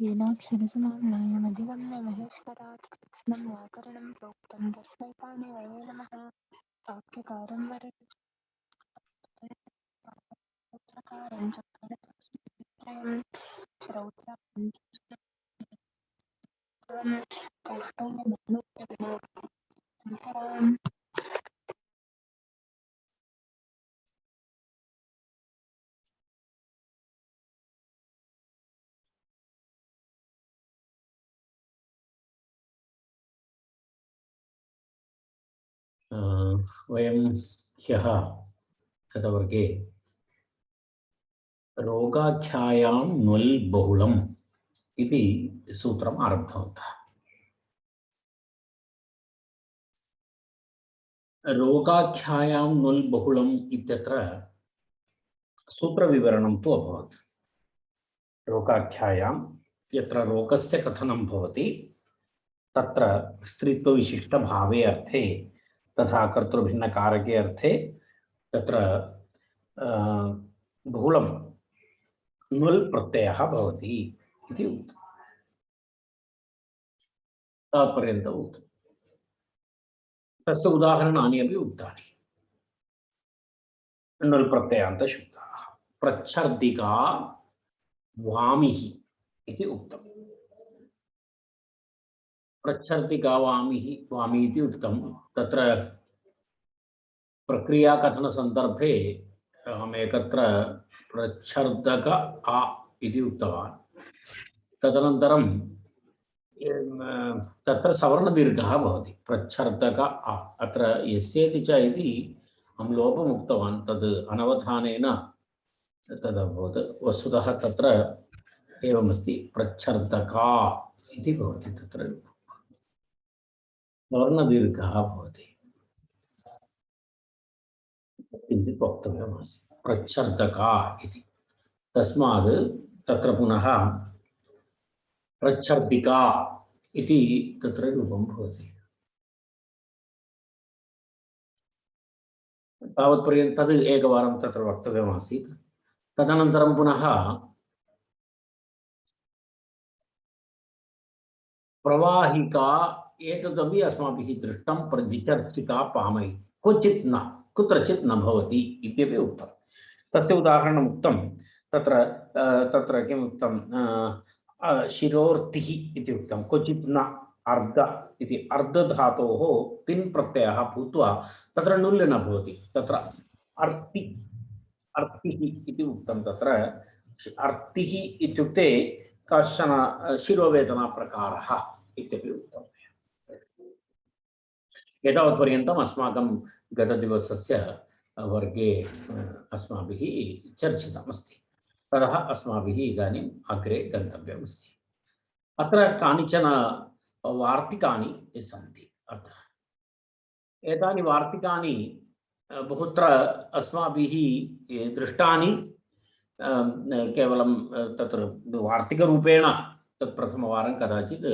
येनाक्षरसमाम्नायमधिगम्य महेश्वरात् कृत्स्नं व्याकरणं प्रोक्तं तस्मै पाणिनये नमः। वाक्यकारं वरदकारं च परतस्मै श्रौत्रं कौष्टम्यमनुत्तमम्। वयं ह्यः गतवर्गे रोगाख्यायां नुल् बहुलम् इति सूत्रम् आरब्धवन्तः। रोगाख्यायां नुल् बहुलम् इत्यत्र सूत्रविवरणं तु अभवत्। रोगाख्यायां यत्र रोगस्य कथनं भवति तत्र स्त्रीत्वविशिष्टभावे अर्थे तथा कर्तृभिन्नकारके अर्थे तत्र बहुलं नुल् प्रत्ययः भवति इति उक्तम्। तावत्पर्यन्तम् उक्तम्। तस्य उदाहरणानि अपि उक्तानि। नुल् प्रत्ययान्तशब्दाः प्रच्छर्दिका वामिः इति उक्तम्। प्रच्छर्दिका वामिः वामी इति उक्तं। तत्र प्रक्रियाकथनसन्दर्भे अहमेकत्र प्रच्छर्दक आ इति उक्तवान्। तदनन्तरं तत्र सवर्णदीर्घः भवति प्रच्छर्दक आ। अत्र यस्येति च इति अहं लोपम् उक्तवान्, तद् अनवधानेन तदभवत्। वस्तुतः तत्र एवमस्ति, प्रच्छर्दका इति भवति, तत्र वर्णदीर्घः भवति। किञ्चित् वक्तव्यमासीत् प्रच्छर्दका इति। तस्मात् तत्र पुनः प्रच्छर्दिका इति तत्र रूपं भवति। तावत्पर्यन्तं तद् एकवारं तत्र वक्तव्यमासीत्। तदनन्तरं पुनः प्रवाहिका एतदपि अस्माभिः दृष्टं। प्रविचर्चिका पामै क्वचित् न, कुत्रचित् न भवति इत्यपि उक्तं। तस्य उदाहरणम् उक्तं। तत्र किम् उक्तं, शिरोर्तिः इति उक्तं। क्वचित् न अर्ध इति अर्धधातोः तिन् प्रत्ययः भूत्वा तत्र नुल् न भवति। तत्र अर्तिः इति उक्तं। तत्र अर्तिः इत्युक्ते कश्चन शिरोवेदनाप्रकारः इत्यपि उक्तम्। एतावत्पर्यन्तम् अस्माकं गतदिवसस्य वर्गे अस्माभिः चर्चितमस्ति। ततः अस्माभिः इदानीम् अग्रे गन्तव्यमस्ति। अत्र कानिचन वार्तिकानि सन्ति। अत्र एतानि वार्तिकानि बहुत्र अस्माभिः दृष्टानि। केवलं तत्र वार्तिकरूपेण तत् प्रथमवारं कदाचित्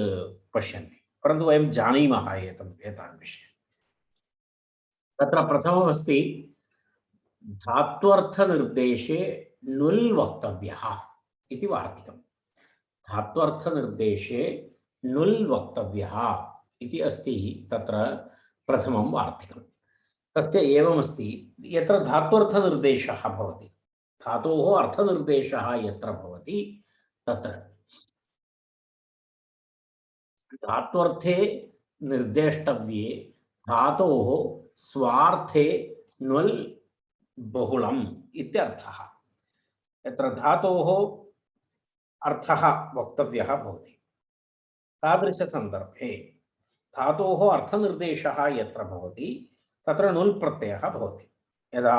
पश्यन्ति, परन्तु वयं जानीमः एतान् विषयान्। तत्र प्रथममस्ति धात्वर्थनिर्देशे नुल् वक्तव्यः इति वार्तिकम्। धात्वर्थनिर्देशे नुल् वक्तव्यः इति अस्ति तत्र प्रथमं वार्तिकं। तस्य एवमस्ति, यत्र धात्वर्थनिर्देशः भवति, धातोः अर्थनिर्देशः यत्र भवति तत्र धात्वर्थे निर्देष्टव्ये धातोः स्वार्थे नुल् बहुलम् इत्यर्थः। यत्र धातोः अर्थः वक्तव्यः भवति तादृशसन्दर्भे धातोः अर्थनिर्देशः यत्र भवति तत्र नुल् प्रत्ययः भवति। यदा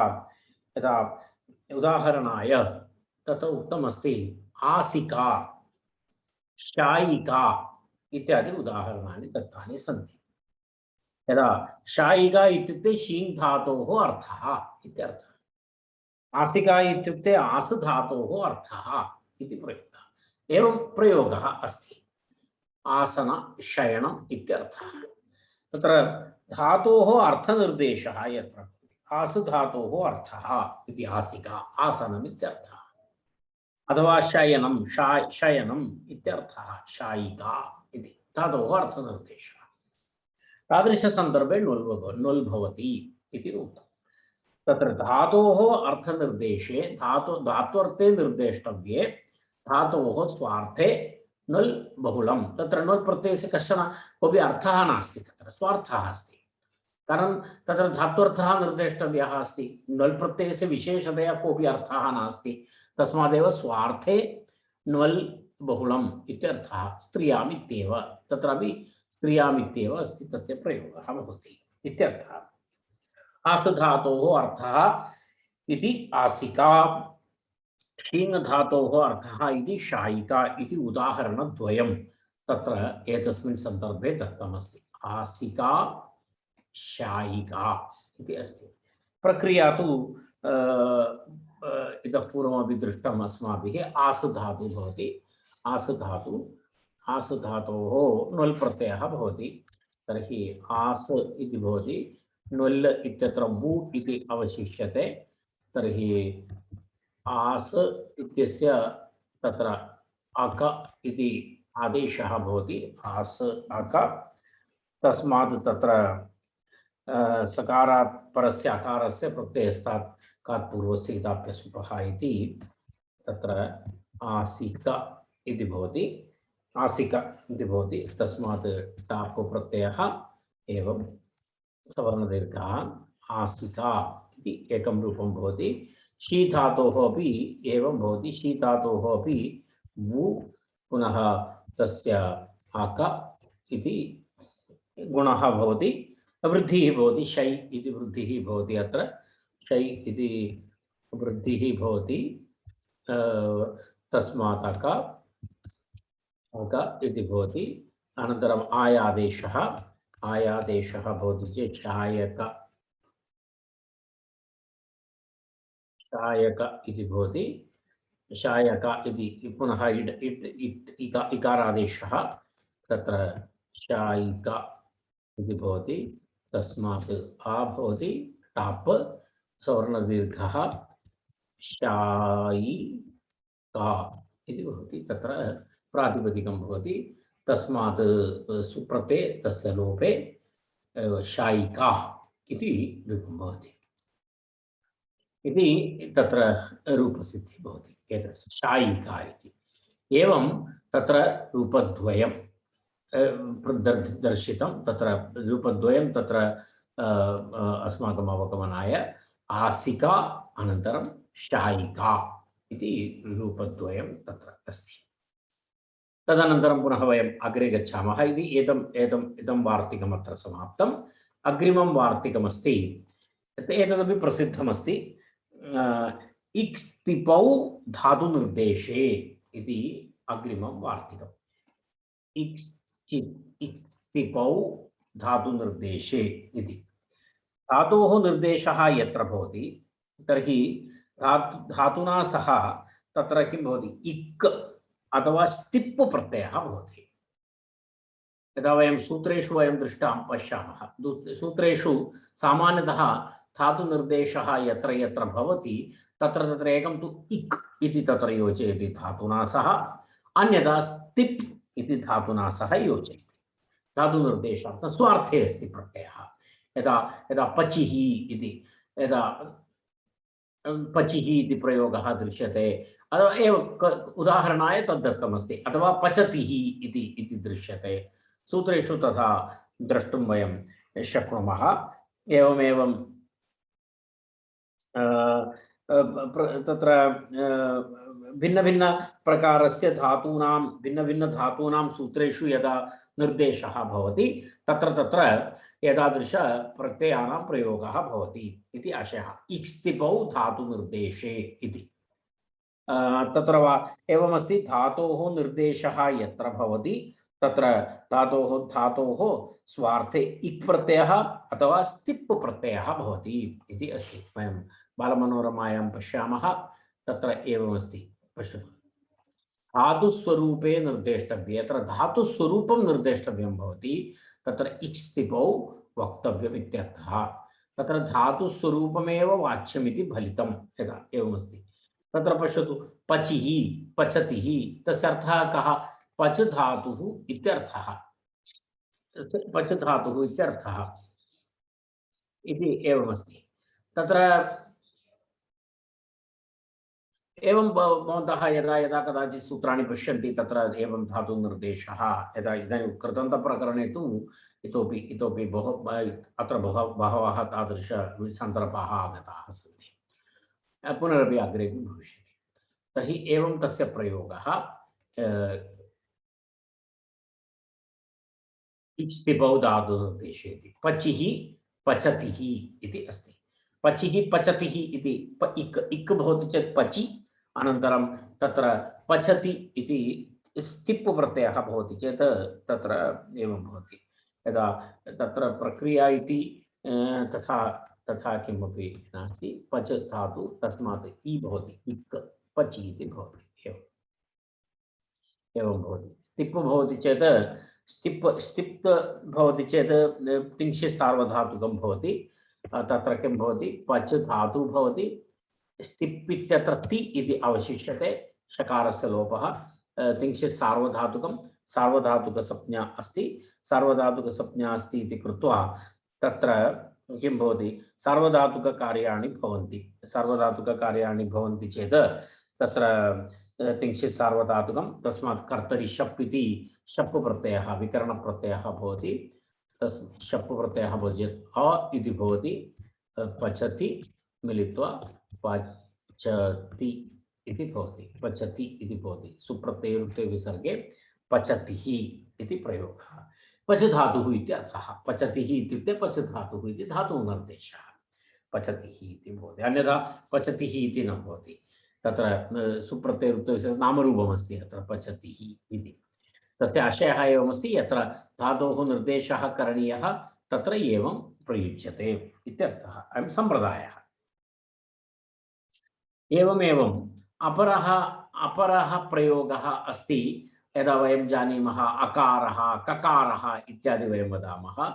यदा उदाहरणाय तत्र उक्तमस्ति आसिका, शायिका इत्यादि उदाहरणानि दत्तानि सन्ति। यदा शायिका इत्युक्ते शीङ् धातोः अर्थः इत्यर्थः, आसिका इत्युक्ते आस् धातोः अर्थः इति प्रयोगः। एवं प्रयोगः अस्ति, आसन शयनम् इत्यर्थः। तत्र धातोः अर्थनिर्देशः यत्र आस् धातोः अर्थः इति आसिका, आसनम् इत्यर्थः। अथवा शयनं शयनम् इत्यर्थः शायिका इति धातोः अर्थनिर्देशः तादृशसन्दर्भे नुल् भवति इति उक्तम् तत्र धातोः अर्थनिर्देशे धात्वर्थे निर्देष्टव्ये धातोः स्वार्थे नुल् बहुलं तत्र नुल् प्रत्ययस्य कश्चन कोऽपि अर्थः नास्ति तत्र स्वार्थः अस्ति कारण तत्र धात्वर्थः निर्देष्टव्यः अस्ति नुल् प्रत्ययस्य विशेषतया कोऽपि अर्थः नास्ति तस्मादेव स्वार्थे नुल् बहुलम् इत्यर्थः स्त्रियाम् इत्येव तत्रापि स्त्रियाम् इत्येव अस्ति तस्य प्रयोगः भवति इत्यर्थः आसु धातोः अर्थः इति आसिका शीङ् धातोः अर्थः इति शायिका इति उदाहरणद्वयं तत्र एतस्मिन् सन्दर्भे दत्तमस्ति आसिका शायिका इति अस्ति प्रक्रिया तु इतः पूर्वमपि दृष्टम् अस्माभिः आसु धातुः भवति आसु धातोः नुल् प्रत्ययः भवति तर्हि आस् इति भवति नुल् इत्यत्र वु इति अवशिष्यते तर्हि आस् इत्यस्य तत्र अक इति आदेशः भवति आस् अक तस्मात् तत्र सकारात् परस्य अकारस्य प्रत्ययस्तात् कात् पूर्वस्य इदाप्यसुपः इति तत्र आसिक इति भवति आसिक इति भवति तस्मात् टाप् प्रत्ययः एवं सवर्णदीर्घः आसिका इति एकं रूपं भवति शी धातोः अपि एवं भवति शी धातोः अपि वु पुनः तस्य अक इति गुणः भवति वृद्धिः भवति शै इति वृद्धिः भवति अत्र शै इति वृद्धिः भवति तस्मात् अक इति भवति अनन्तरम् आयादेशः भवति चेत् शायक इति भवति शायक इति पुनः इकारादेशः तत्र शायिका इति भवति तस्मात् आ भवति टाप् सवर्णदीर्घः शायिका इति भवति तत्र प्रातिपदिकं भवति तस्मात् सुप्रते तस्य लोपे शायिका इति रूपं भवति इति तत्र रूपसिद्धिः भवति एतस्य शायिका इति एवं तत्र रूपद्वयं दर्शितं तत्र रूपद्वयं तत्र अस्माकम् अवगमनाय आसिका अनन्तरं शायिका इति रूपद्वयं तत्र अस्ति तदनन्तरं पुनः वयम् अग्रे गच्छामः इति इदं वार्तिकम् अत्र समाप्तम् अग्रिमं वार्तिकमस्ति एतदपि प्रसिद्धमस्ति इक्स्तिपौ धातुनिर्देशे इति अग्रिमं वार्तिकम् इक्स्तिपौ धातुनिर्देशे इति धातोः निर्देशः यत्र भवति तर्हि धातुना सह तत्र किं भवति इक् अथवा स्तिप् प्रत्ययः भवति यदा वयं सूत्रेषु वयं दृष्टां पश्यामः सूत्रेषु सामान्यतः धातुनिर्देशः यत्र यत्र भवति तत्र तत्र एकं तु इक् इति तत्र योजयति धातुना सह अन्यथा स्तिप् इति धातुना सह योजयति धातुनिर्देशार्थं स्वार्थे अस्ति प्रत्ययः यदा पचिः इति यदा पचिः इति प्रयोगः दृश्यते अथवा एवं उदाहरणाय तद्दत्तमस्ति अथवा पचतिः इति दृश्यते सूत्रेषु तथा द्रष्टुं वयं शक्नुमः एवमेवं तत्र भिन्नभिन्नप्रकारस्य धातूनां भिन्नभिन्नधातूनां सूत्रेषु यदा निर्देशः भवति तत्र तत्र एतादृश प्रत्ययानां प्रयोगः भवति इति आशयः इक्स्तिपौ धातुनिर्देशे इति तत्र एवमस्ति धातोः निर्देशः यत्र भवति तत्र धातोः स्वार्थे इक् प्रत्ययः अथवा स्तिप् प्रत्ययः भवति इति अस्ति वयं बालमनोरमायां पश्यामः तत्र एवमस्ति पश्यतु धातुस्वरूपे निर्देष्टव्ये यत्र धातुस्वरूपं निर्देष्टव्यं भवति तत्र इक्स्तिपौ वक्तव्यम् इत्यर्थः तत्र धातुस्वरूपमेव वाच्यमिति फलितं यदा एवमस्ति तत्र पश्यतु पचिः पचतिः तस्य अर्थः कः पच धातुः इत्यर्थः पच धातुः इत्यर्थः इति एवमस्ति तत्र एवं भवन्तः यदा यदा कदाचित् सूत्राणि पश्यन्ति तत्र एवं धातुनिर्देशः यदा इदानीं कृतन्तप्रकरणे तु इतोपि बहु अत्र बहवः तादृशसन्दर्भाः आगताः सन्ति पुनरपि अग्रेपि भविष्यति तर्हि एवं तस्य प्रयोगः इच्स्थितौ धातुनिर्देशे पचिः पचतिः इति अस्ति पचिः पचतिः इति इक् भवति चेत् पचि अनन्तरं तत्र पचति इति स्थिप् प्रत्ययः भवति चेत् तत्र एवं भवति यदा तत्र प्रक्रिया इति तथा तथा किमपि नास्ति पच धातु तस्मात् इ भवति इक् पचि इति भवति एवं भवति स्थिप् भवति चेत् स्थिप् भवति चेत् तिंशि सार्वधातुकं भवति तत्र किं भवति पच धातु भवति स्थिप् इत्यत्र ति इति अवशिष्यते षकारस्य लोपः तिंशि सार्वधातुकं सार्वधातुकसंज्ञा अस्ति सार्वधातुकसंज्ञा अस्ति इति कृत्वा तत्र किं भवति सार्वधातुककार्याणि भवन्ति चेत् तत्र तिंशि सार्वधातुकं तस्मात् कर्तरि शप् इति शप् प्रत्ययः विकरणप्रत्ययः भवति शप् प्रत्ययः भवति चेत् अ इति भवति पचति मिलित्वा पचति इति भवति पचति इति भवति सुप्रत्यये विसर्गे पचतिः इति प्रयोगः पच धातुः इति अर्थः पचतिः इत्युक्ते पच धातुः इति धातुनिर्देशः पचतिः इति भवति अन्यथा पचतिः इति न भवति तत्र सुप्रत्यये नामरूपमस्ति अत्र पचतिः इति तस्य आशयः एवमस्ति यत्र धातोः निर्देशः करणीयः तत्र एवं प्रयुज्यते इत्यर्थः अयं सम्प्रदायः एवमेवम् अपरः प्रयोगः अस्ति यदा वयं जानीमः अकारः ककारः इत्यादि वयं वदामः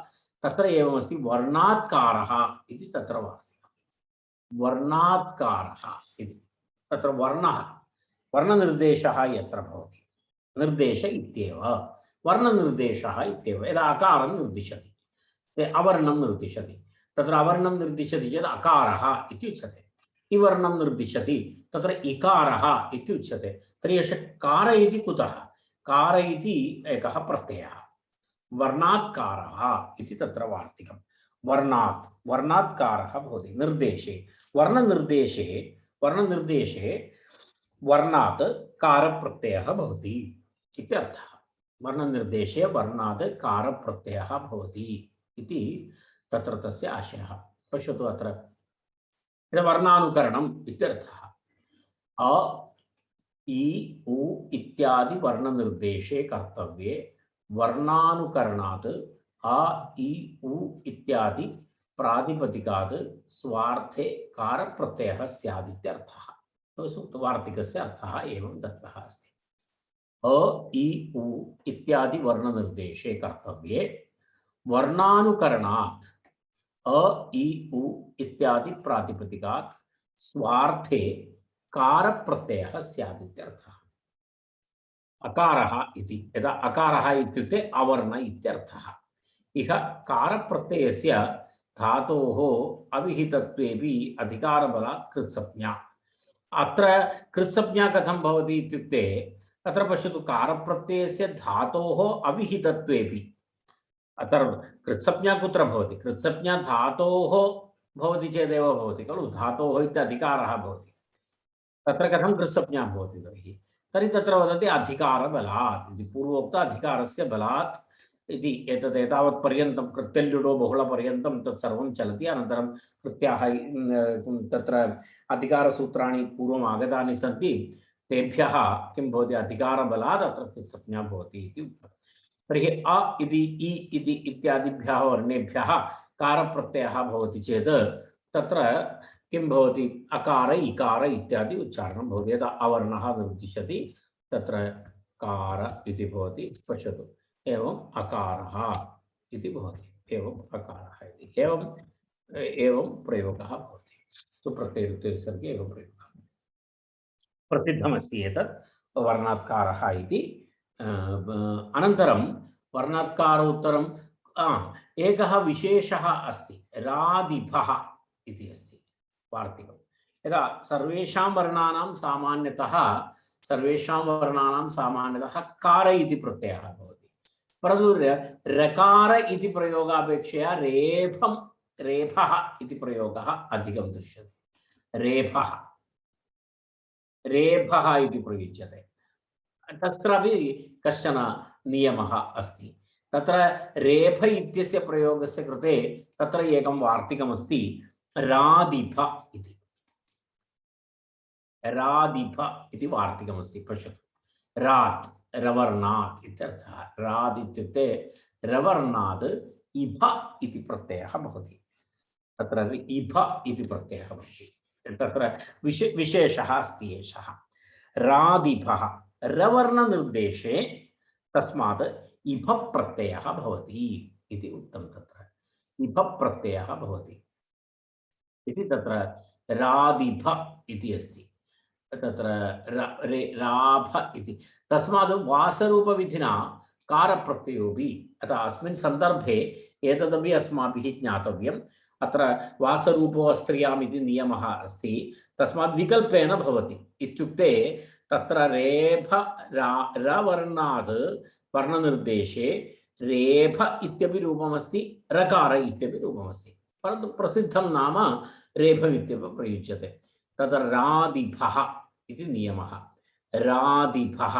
तत्र एवमस्ति वर्णात्कारः इति तत्र वार्तिकं वर्णात्कारः इति तत्र वर्णनिर्देशः यत्र भवति निर्देश इत्येव वर्णनिर्देशः इत्येव यदा अकारं निर्दिशति अवर्णं निर्दिशति तत्र अवर्णं निर्दिशति चेत् अकारः इति उच्यते इवर्णं निर्दिशति तत्र इकारः इति उच्यते तर्हि एष कार इति कुतः कार इति एकः प्रत्ययः वर्णात्कारः इति तत्र वार्तिकं वर्णात्कारः भवति निर्देशे वर्णनिर्देशे वर्णात् कारप्रत्ययः भवति इत्यर्थः वर्णनिर्देशे वर्णात् कारप्रत्ययः भवति इति तत्र तस्य आशयः पश्यतु अत्र वर्णानुकरणम् इत्यर्थः अ इ उ इत्यादि वर्णनिर्देशे कर्तव्ये वर्णानुकरणात् अ इ उ इत्यादि प्रातिपदिकात् स्वार्थे कारप्रत्ययः स्यात् इत्यर्थः वार्तिकस्य अर्थः एवं दत्तः अस्ति अ इ उ इत्यादि वर्णनिर्देशे कर्तव्ये वर्णानुकरणात् अ इ उ इत्यादि प्रातिपदिकात् स्वार्थे कार प्रत्ययः स्यात् इत्यर्थः अकारः इति यदा अकारः इत्युक्ते अवर्ण इत्यर्थः इह कार प्रत्ययस्य धातोः अविहितत्वेपि अधिकारबलात् कृत्संज्ञा अत्र कृत्संज्ञा कथं भवति इत्युक्ते अत्र पश्यतु कार प्रत्ययस्य धातोः अविहितत्वेपि अत्र कृत्संज्ञा कुत्र भवति कृत्संज्ञा धातोः भवति चेदेव भवति खलु धातोः इति अधिकारः भवति तत्र कथं कृत्संज्ञा भवति तर्हि तत्र वदति अधिकारबलात् इति पूर्वोक्त अधिकारस्य बलात् इति एतद् एतावत्पर्यन्तं कृत्यल्युडो बहुलपर्यन्तं तत्सर्वं चलति अनन्तरं कृत्याः तत्र अधिकारसूत्राणि पूर्वम् आगतानि सन्ति तेभ्यः किं भवति अधिकारबलात् अत्र कृत्संज्ञा भवति इति उक्तम् तर्हि अ इति इ इति इत्यादिभ्यः वर्णेभ्यः कारप्रत्ययः भवति चेत् तत्र किं भवति अकार इकार इत्यादि उच्चारणं भवति यदा अवर्णः निर्दिशति तत्र कार इति भवति पश्यतु एवम् अकारः इति भवति एवम् अकारः इति एवं प्रयोगः भवति सुप्रत्यये विसर्गे एवं प्रयोगः प्रसिद्धमस्ति एतत् वर्णात्कारः इति। अनन्तरं वर्णात्कारोत्तरं एकः विशेषः अस्ति, रादिभः इति अस्ति वार्तिकं। यदा सर्वेषां वर्णानां सामान्यतः कार इति प्रत्ययः भवति, परन्तु रकार इति प्रयोगापेक्षया रेफः इति प्रयोगः अधिकं दृश्यते। रेफः इति प्रयुज्यते। तत्रापि कश्चन नियमः अस्ति। तत्र रेफ इत्यस्य प्रयोगस्य कृते तत्र एकं वार्तिकमस्ति, रादिभ इति वार्तिकमस्ति। पश्यतु, रात् रवर्णात् इत्यर्थः। राद् इत्युक्ते रवर्णात् इभ इति प्रत्ययः भवति। तत्र इभ इति प्रत्ययः भवति। तत्र विशेषः अस्ति एषः। रादिभः रवर्णनिर्देशे तस्मात् इभ प्रत्ययः भवति इति उक्तं। तत्र इभ प्रत्ययः भवति इति तत्र रादिभ इति अस्ति। तत्र राभ इति तस्मात् वासरूपविधिना कारप्रत्ययोऽपि, अतः अस्मिन् सन्दर्भे एतदपि अस्माभिः ज्ञातव्यम्। अत्र वासरूपो स्त्रियाम् इति नियमः अस्ति, तस्मात् विकल्पेन भवति। इत्युक्ते तत्र रेफ रवर्णात् वर्णनिर्देशे रेफ इत्यपि रूपमस्ति, रकार इत्यपि रूपमस्ति, परन्तु प्रसिद्धं नाम रेफ इत्यपि प्रयुज्यते। तत्र रादिभः इति नियमः। रादिभः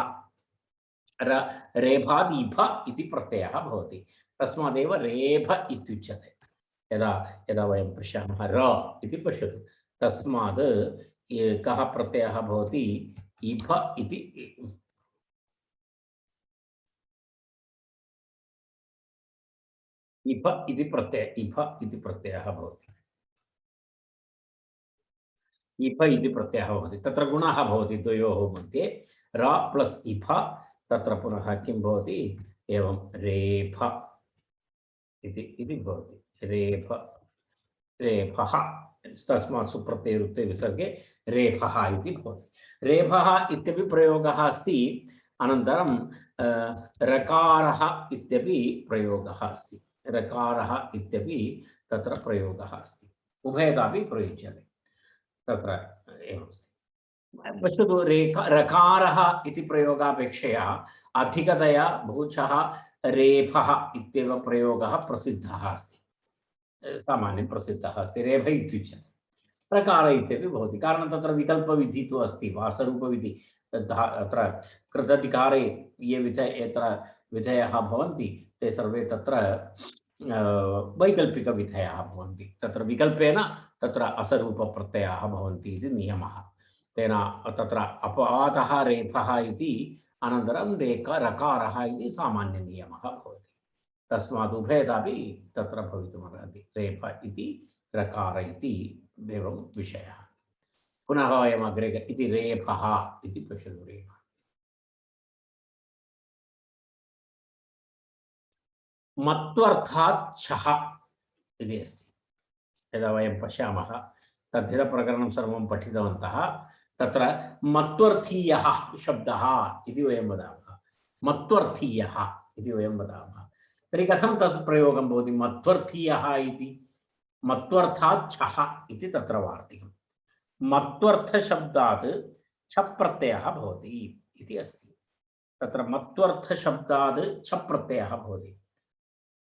रेफाद् इभ इति प्रत्ययः भवति, तस्मादेव रेफ इत्युच्यते। यदा वयं पश्यामः र इति पश्यतु, तस्मात् कः प्रत्ययः भवति, इभ इति। इभ इति प्रत्ययः भवति। इफ इति प्रत्ययः भवति। तत्र गुणः भवति द्वयोः मध्ये, र प्लस् इफ। तत्र पुनः किं भवति, एवं रेफ इति भवति। रेफः तस्मात् सुप्रत्ययरुक्ते विसर्गे रेफः इति भवति। रेफः इत्यपि प्रयोगः अस्ति। अनन्तरं रकारः इत्यपि प्रयोगः अस्ति। रकारः इत्यपि तत्र प्रयोगः अस्ति। उभयतापि प्रयुज्यते। तत्र एवमस्ति। पश्यतु, रकारः इति प्रयोगापेक्षया अधिकतया बहुशः रेफः इत्येव प्रयोगः प्रसिद्धः अस्ति, सामान्यं प्रसिद्धः अस्ति। रेफ इत्युच्यते, रकार इत्यपि भवति। कारणं तत्र विकल्पविधिः तु अस्ति, वासरूपविधि। अत्र कृतधिकारे ये विधयः भवन्ति ते सर्वे तत्र वैकल्पिकविधयः भवन्ति। तत्र विकल्पेन तत्र असरूपप्रत्ययाः भवन्ति इति नियमः। तेन तत्र अपवादः रेफः इति, अनन्तरं रकारः इति सामान्यनियमः भवति। तस्मात् उभयतापि तत्र भवितुमर्हति, रेफ इति रकार इति एवं विषयः। पुनः वयम् अग्रे इति रेफः इति पश्यतु। रेफः मत्वर्थात् छः इति अस्ति। यदा वयं पश्यामः, तद्धितप्रकरणं सर्वं पठितवन्तः। तत्र मत्वर्थीयः शब्दः इति वयं वदामः। मत्वर्थीयः इति वयं वदामः। तर्हि कथं तत् प्रयोगं भवति? मत्वर्थीयः इति मत्वर्थात् छः इति तत्र वार्तिकं। मत्वर्थशब्दात् छ प्रत्ययः भवति इति अस्ति। तत्र मत्वर्थशब्दात् छ प्रत्ययः भवति।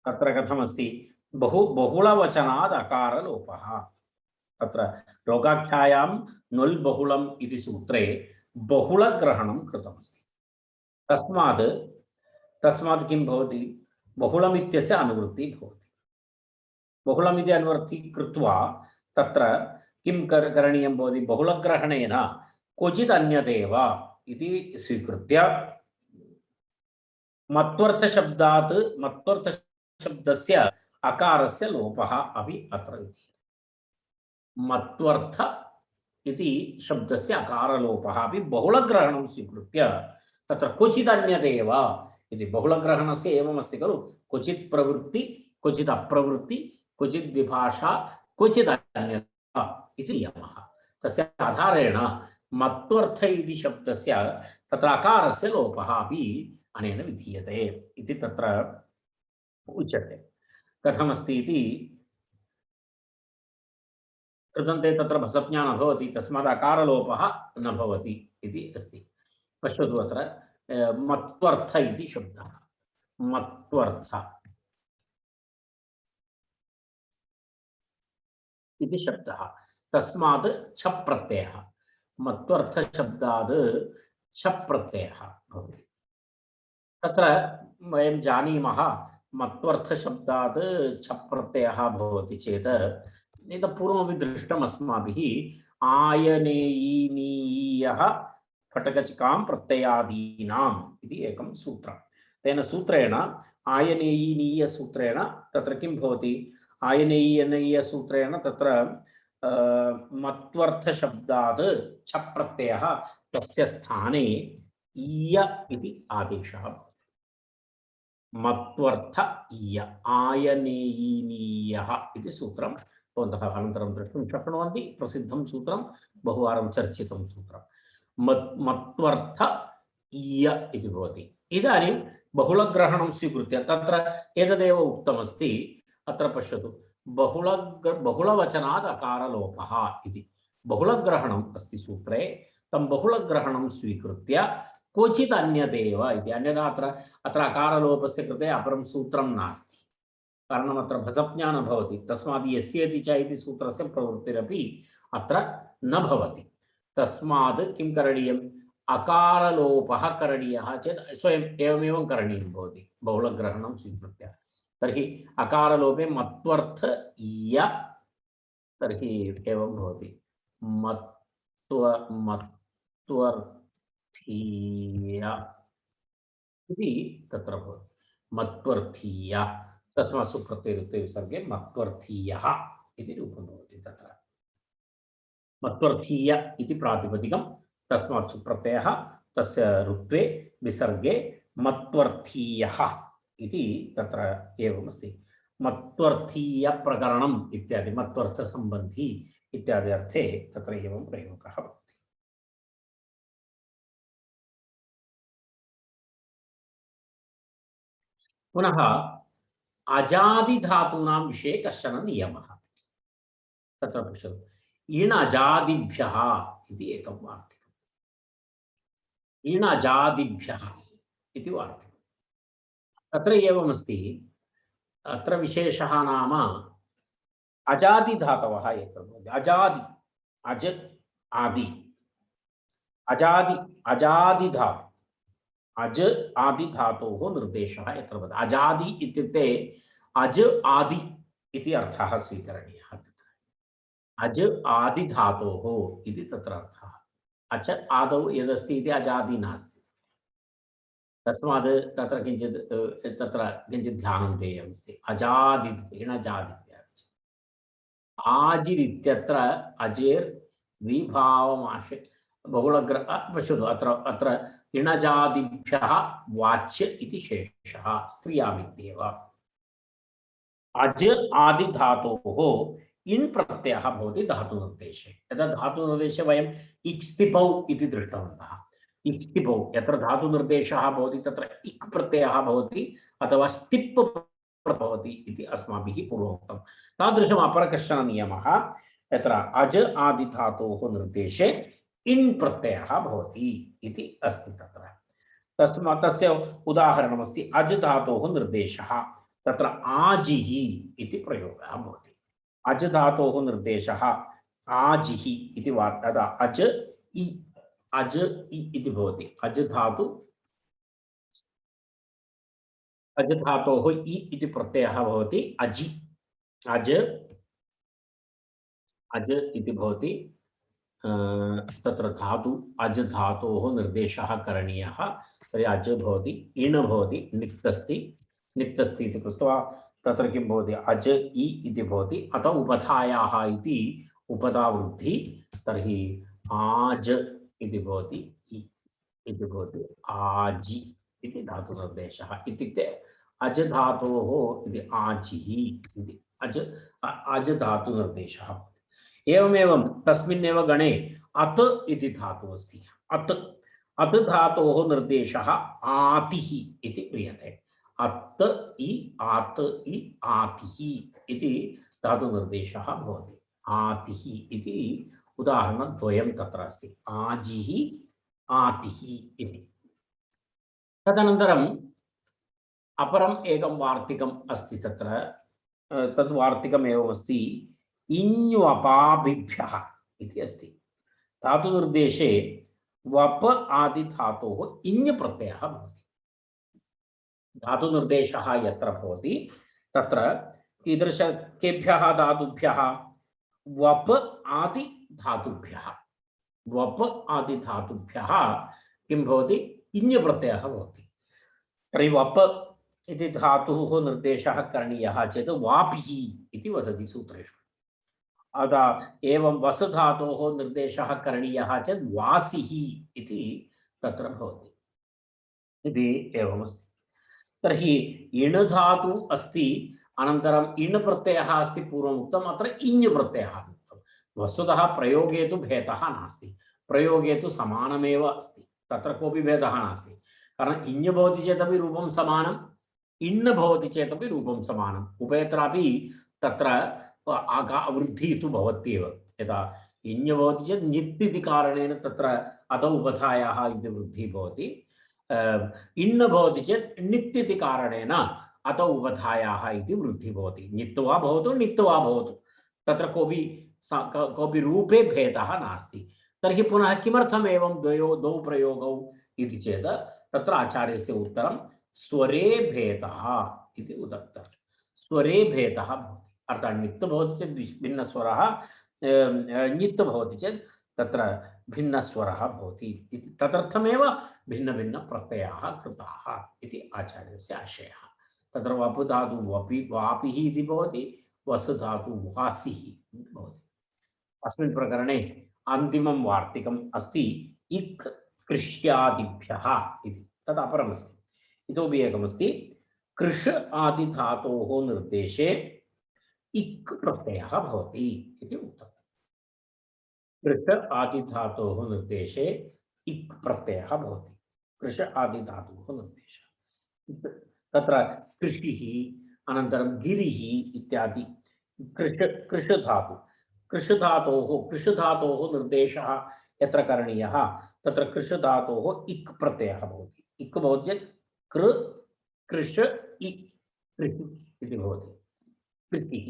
तत्र कथमस्ति? बहुलवचनात् अकारलोपः। तत्र रोगाख्यायां नुल् बहुलम् इति सूत्रे बहुलग्रहणं कृतमस्ति। तस्मात् किं भवति? बहुलम् इत्यस्य अनुवृत्तिः भवति। बहुलम् इति अनुवृत्ति कृत्वा तत्र किं करणीयं भवति? बहुलग्रहणेन क्वचित् अन्यदेव इति स्वीकृत्य मत्वर्थशब्दस्य अकारस्य लोपः अपि अत्र विद्यते। मत्वर्थ इति शब्दस्य अकारलोपः अपि बहुलग्रहणं स्वीकृत्य तत्र क्वचित् अन्यदेव इति। बहुलग्रहणस्य एवमस्ति खलु, क्वचित् प्रवृत्ति, क्वचित् अप्रवृत्ति, क्वचित् द्विभाषा, क्वचित् अन्यथा इति नियमः। तस्य आधारेण मत्वर्थ इति शब्दस्य तत्र अकारस्य लोपः अपि अनेन विधीयते इति तत्र उच्यते। कथमस्ति इति कृतन्ते तत्र भसज्ञा न भवति, तस्मात् अकारलोपः न भवति इति अस्ति। पश्यतु अत्र मत्वर्थ इति शब्दः, मत्वर्थ इति शब्दः, तस्मात् छप् प्रत्ययः, मत्वर्थ शब्दात् छप् प्रत्ययः भवति। तत्र वयं जानीमः मत्वर्थ शब्दात् छप् प्रत्ययः भवति चेत् इतः पूर्वमपि दृष्टम् अस्माभिः आयनेयीनीयः फटकचिकां प्रत्ययादीनाम् इति एकं सूत्रं। तेन सूत्रेण आयनेयीनीयसूत्रेण तत्र किं भवति, आयनेयीनीयसूत्रेण तत्र मत्वर्थ शब्दात् छप् प्रत्ययः तस्य स्थाने ईय इति आदेशः भवति। मत्वर्थ ईय आयनेयीनीयः इति सूत्रं भवन्तः अनन्तरं द्रष्टुं शक्नुवन्ति। प्रसिद्धं सूत्रं, बहुवारं चर्चितं सूत्रं, मत्वर्थ ईय इति भवति। इदानीं बहुलग्रहणं स्वीकृत्य तत्र एतदेव उक्तमस्ति। अत्र पश्यतु, बहुलवचनात् अकारलोपः इति बहुलग्रहणम् अस्ति सूत्रे। तं बहुलग्रहणं स्वीकृत्य क्वचित् अन्यदेव इति, अन्यथा अत्र अकारलोपस्य कृते अपरं सूत्रं नास्ति, कारणम् अत्र भसज्ञा न भवति, तस्मात् यस्येति च इति सूत्रस्य प्रवृत्तिरपि अत्र न भवति। तस्मात् किं करणीयम्, अकारलोपः करणीयः चेत् स्वयम् एवमेव करणीयं भवति बहुलग्रहणं स्वीकृत्य। तर्हि अकारलोपे मत्वर्थ ईय, तर्हि एवं भवति मत्वर्थीय इति तत्र भवति, मत्वर्थीय, तस्मात् सुप्रत्ययरुक्ते विसर्गे मत्वर्थीयः इति रूपं भवति। तत्र मत्वर्थीय इति प्रातिपदिकं, तस्मात् सुप्रत्ययः, तस्य रुत्वे विसर्गे मत्वर्थीयः इति तत्र एवमस्ति। मत्वर्थीय प्रकरणम् इत्यादि, मत्वर्थसम्बन्धी इत्यादि अर्थे तत्र एवं प्रयोगः भवति। पुनः अजादिधातूनां विषये कश्चन नियमः तत्र पश्यतु। इण अजादिभ्यः इति एकं वार्तिकम्, इण अजादिभ्यः इति वार्तिकम्। तत्र एवमस्ति, अत्र विशेषः नाम अजादिधातवः यत्र भवन्ति, अजादि, अज आदि, अजादि अजादिधातु, अज आदिधातोः निर्देशः यत्र भवति। अजादि इत्युक्ते अज आदि इति अर्थः स्वीकरणीयः। अज आदिधातोः इति तत्र अर्थः। अच आदौ यदस्ति इति अजादि नास्ति, तस्मात् तत्र किञ्चित् ध्यानं देयमस्ति। अजादि इणजादि आजिरित्यत्र अजेर् द्विभावमाशे पश्यतु, अत्र इणजादिभ्यः वाच्य इति शेषः स्त्रियामित्येव। अज आदिधातोः इन् प्रत्ययः भवति धातुनिर्देशे। यदा धातुनिर्देशे वयम् इक्स्तिपौ इति दृष्टवन्तः। इक्स्तिपौ यत्र धातुनिर्देशः भवति तत्र इक् प्रत्ययः भवति अथवा स्तिप् भवति इति अस्माभिः पूर्वोक्तं। तादृशम् अपरः कश्चन नियमः, यत्र अज आदिधातोः निर्देशे इन् प्रत्ययः भवति इति अस्ति तत्र। तस्मात् तस्य उदाहरणमस्ति अज धातोः निर्देशः, तत्र आजिः इति प्रयोगः भवति। अज धातोः निर्देशः आजिः इति वार्ता, अज इ इति भवति। अज धातोः इ इति प्रत्ययः भवति अजि, अज इति भवति। तत्र धातु अज धातोः निर्देशः करणीयः, तर्हि अज भवति, इण भवति, निक्तस्ति इति कृत्वा तत्र किं भवति, अज इ इति भवति। अतः उपधायाः इति उपधावृद्धि, तर्हि आज इति भवति, इ इति भवति, आजि इति धातुनिर्देशः। इत्युक्ते अज धातोः इति आजिः इति अज धातुनिर्देशः। एवमेवं तस्मिन्नेव गणे अत् इति धातुः अस्ति। अत् अत् धातोः निर्देशः आतिः इति क्रियते। अत् इ आत् इ आतिः इति धातुनिर्देशः भवति। आतिः इति उदाहरणद्वयं तत्र अस्ति। आजिः आतिः इति। तदनन्तरम् अपरम् एकं वार्तिकम् अस्ति तत्र। तद् वार्तिकम् एवमस्ति। इञ्वपाभिभ्यः इति अस्ति। धातुनिर्देशे वप आदि धातोः इञ् प्रत्ययः भवति। धातुनिर्देशः यत्र भवति तत्र कीदृश केभ्यः धातुभ्यः? वप आदि धातुभ्यः। वप आदि धातुभ्यः किं भवति? इञ् प्रत्ययः भवति। तर्हि वप इति धातुः निर्देशः करणीयः चेत् वापिः इति वदति सूत्रेषु। अदा एवं वसु धातोः निर्देशः करणीयः चेत् वासिः इति तत्र भवति। इति एवमस्ति। तर्हि इण् धातु अस्ति, अनन्तरम् इण् प्रत्ययः अस्ति पूर्वमुक्तम्, अत्र इञ् प्रत्ययः उक्तम्। वस्तुतः प्रयोगे तु भेदः नास्ति, प्रयोगे तु समानमेव अस्ति, तत्र कोऽपि भेदः नास्ति। कारणम् इञ् भवति चेदपि रूपं समानम्, इण् भवति चेदपि रूपं समानम्। उभयत्रापि तत्र वृद्धिः तु भवत्येव। यदा इञ् भवति चेत् नित् इति कारणेन तत्र अध उपधायाः इति वृद्धिः भवति। इण् भवति चेत् नित् इति कारणेन अत उपधायाः इति वृद्धिः भवति। नित् वा भवतु नित् वा भवतु, तत्र कोऽपि रूपे भेदः नास्ति। तर्हि पुनः किमर्थम् एवं द्वौ प्रयोगौ इति चेत् तत्र आचार्यस्य उत्तरं स्वरे भेदः इति उदत्तः। स्वरे भेदः भवति, अर्थात् नित् भवति चेत् भिन्नस्वरः, नित् भवति चेत् तत्र भिन्नस्वरः भवति इति तदर्थमेव भिन्नभिन्नप्रत्ययाः कृताः इति आचार्यस्य आशयः। तत्र वपु धातु वापिः इति भवति, वसु धातु वासिः इति भवति। अस्मिन् प्रकरणे अन्तिमं वार्तिकम् अस्ति इक् कृष्यादिभ्यः इति। तत् अपरमस्ति। इतोपि एकमस्ति। कृष आदि धातोः निर्देशे इक् प्रत्ययः भवति इति उक्तम्। कृष आदि धातोः निर्देशे इक् प्रत्ययः भवति। कृष आदि धातोः निर्देशः तत्र कृषिः, अनन्तरं गिरिः इत्यादि कृष धातु, कृष धातोः निर्देशः यत्र करणीयः तत्र कृष धातोः इक् प्रत्ययः भवति। इक् भवति चेत् कृ कृष इ इति भवति। कृषिः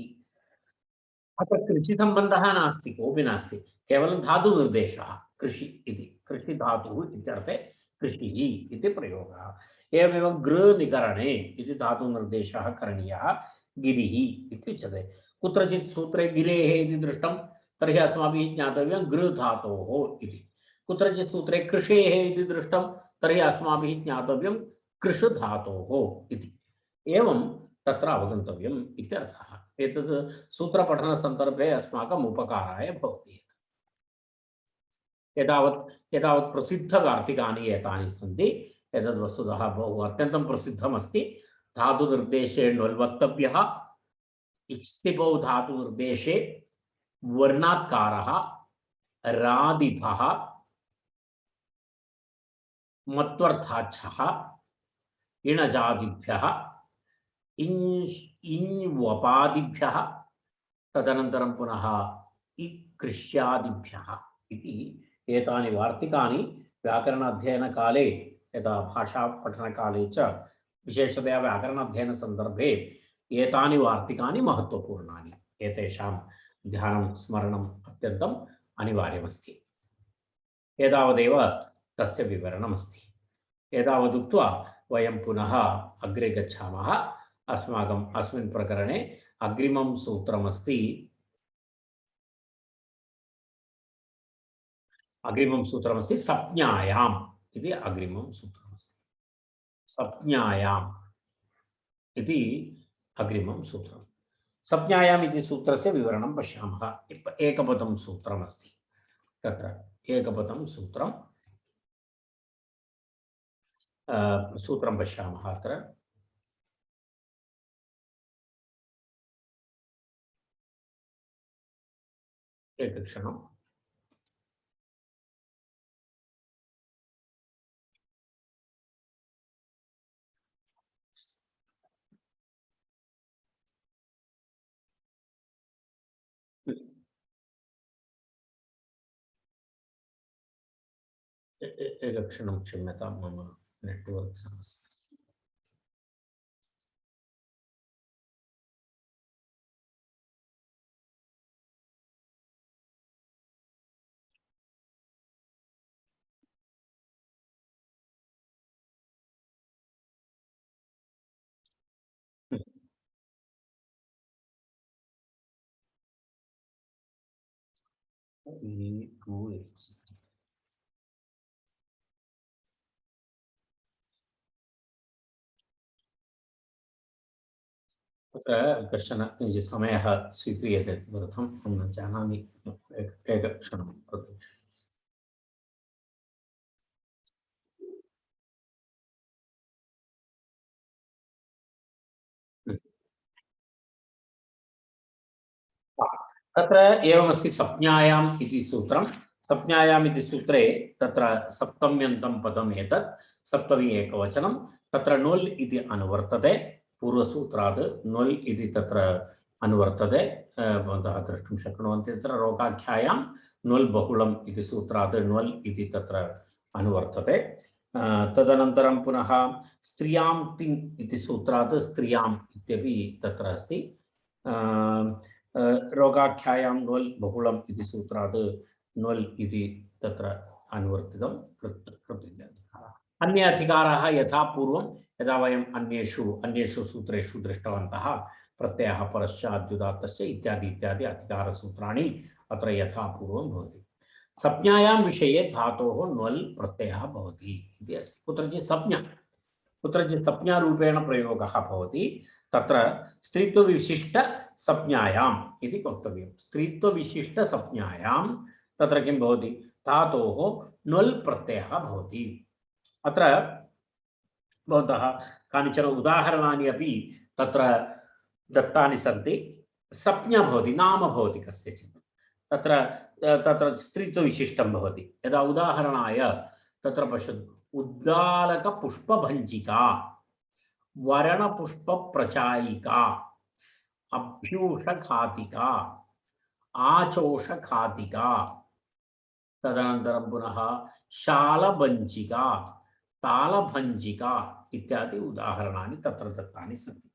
अत्र कृषिसम्बन्धः नास्ति, कोऽपि नास्ति, केवलं धातुनिर्देशः कृषि इति। कृषि धातुः इत्यर्थे कृषिः इति प्रयोगः। एवमेव गृ निकरणे इति धातुनिर्देशः करणीयः गिरिः इत्युच्यते। कुत्रचित् सूत्रे गिरेः इति दृष्टं, तर्हि अस्माभिः ज्ञातव्यं गृ धातोः इति। कुत्रचित् सूत्रे कृषेः इति दृष्टं, तर्हि अस्माभिः ज्ञातव्यं कृष धातोः इति। एवं तत्र अवगन्तव्यम् इत्यर्थः। एतत् सूत्रपठनसन्दर्भे अस्माकम् उपकाराय भवति। एतावत् प्रसिद्धवार्तिकानि एतानि सन्ति। एतद् वस्तुतः बहु अत्यन्तं प्रसिद्धमस्ति। धातुनिर्देशे ण्वल्वक्तव्यः, इक्स्तिपौ धातुनिर्देशे वर्णात्कारः, रादिभः, मत्वर्थाच्छः, इणजादिभ्यः, इञ्वपादिभ्यः, तदनन्तरं पुनः इकृष्यादिभ्यः इति एतानि वार्तिकानि व्याकरण अध्ययनकाले, यदा भाषापठनकाले च विशेषतया व्याकरण अध्ययनसन्दर्भे एतानि वार्तिकानि महत्त्वपूर्णानि। एतेषां ध्यानं स्मरणम् अत्यन्तम् अनिवार्यमस्ति। एतावदेव तस्य विवरणमस्ति। एतावदुक्त्वा वयं पुनः अग्रे गच्छामः। अस्माकम् अस्मिन् प्रकरणे अग्रिमं सूत्रमस्ति संज्ञायाम् इति अग्रिमं सूत्रमस्ति। संज्ञायाम् इति अग्रिमं सूत्रम्। संज्ञायाम् इति सूत्रस्य विवरणं पश्यामः। एकपदं सूत्रमस्ति। तत्र एकपदं सूत्रं पश्यामः। अत्र एकक्षणम्। एकक्षणं क्षम्यतां, मम नेट्वर्क् समस्या अस्ति। तत्र कश्चन किञ्चित् समयः स्वीक्रियते तदर्थम् अहं न जानामि। एकक्षणं प्रतीक्षा। तत्र एवमस्ति, सप्ज्ञायाम् इति सूत्रं। सप्ज्ञायाम् इति सूत्रे तत्र सप्तम्यन्तं पदम् एतत्, सप्तमी एकवचनं। तत्र नुल् इति अनुवर्तते, पूर्वसूत्रात् नुल् इति तत्र अनुवर्तते। भवन्तः द्रष्टुं शक्नुवन्ति, तत्र रोगाख्यायां नुल् बहुलम् इति सूत्रात् नुल् इति तत्र अनुवर्तते। तदनन्तरं पुनः स्त्रियां तिङ् इति सूत्रात् स्त्रियाम् इत्यपि तत्र अस्ति। रोगाख्यायां न्वल् बहुलम् इति सूत्रात् न्वल् इति तत्र अनुवर्तितं कृत्वा अन्य अधिकाराः यथा पूर्वं यदा वयम् अन्येषु सूत्रेषु दृष्टवन्तः, प्रत्ययः परश्चाद्युदात्तस्य इत्यादि इत्यादि अधिकारसूत्राणि अत्र यथा पूर्वं भवति। संज्ञायां विषये धातोः न्वल् प्रत्ययः भवति इति अस्ति। कुत्रचित् संज्ञारूपेण प्रयोगः भवति, तत्र स्त्रीत्वविशिष्टसंज्ञायाम् इति वक्तव्यं। स्त्रीत्वविशिष्टसंज्ञायां तत्र किं भवति, धातोः न्वल् प्रत्ययः भवति। अत्र भवन्तः कानिचन उदाहरणानि अपि तत्र दत्तानि सन्ति। संज्ञा भवति, नाम भवति कस्यचित्, तत्र स्त्रीत्वविशिष्टं भवति। यदा उदाहरणाय तत्र पश्यतु, उद्दालकपुष्पभञ्जिका, वरणपुष्पप्रचायिका, अभ्यूषघातिका, आचोषघातिका, तदनन्तरं पुनः शालभञ्जिका, तालभञ्जिका इत्यादि उदाहरणानि तत्र दत्तानि सन्ति।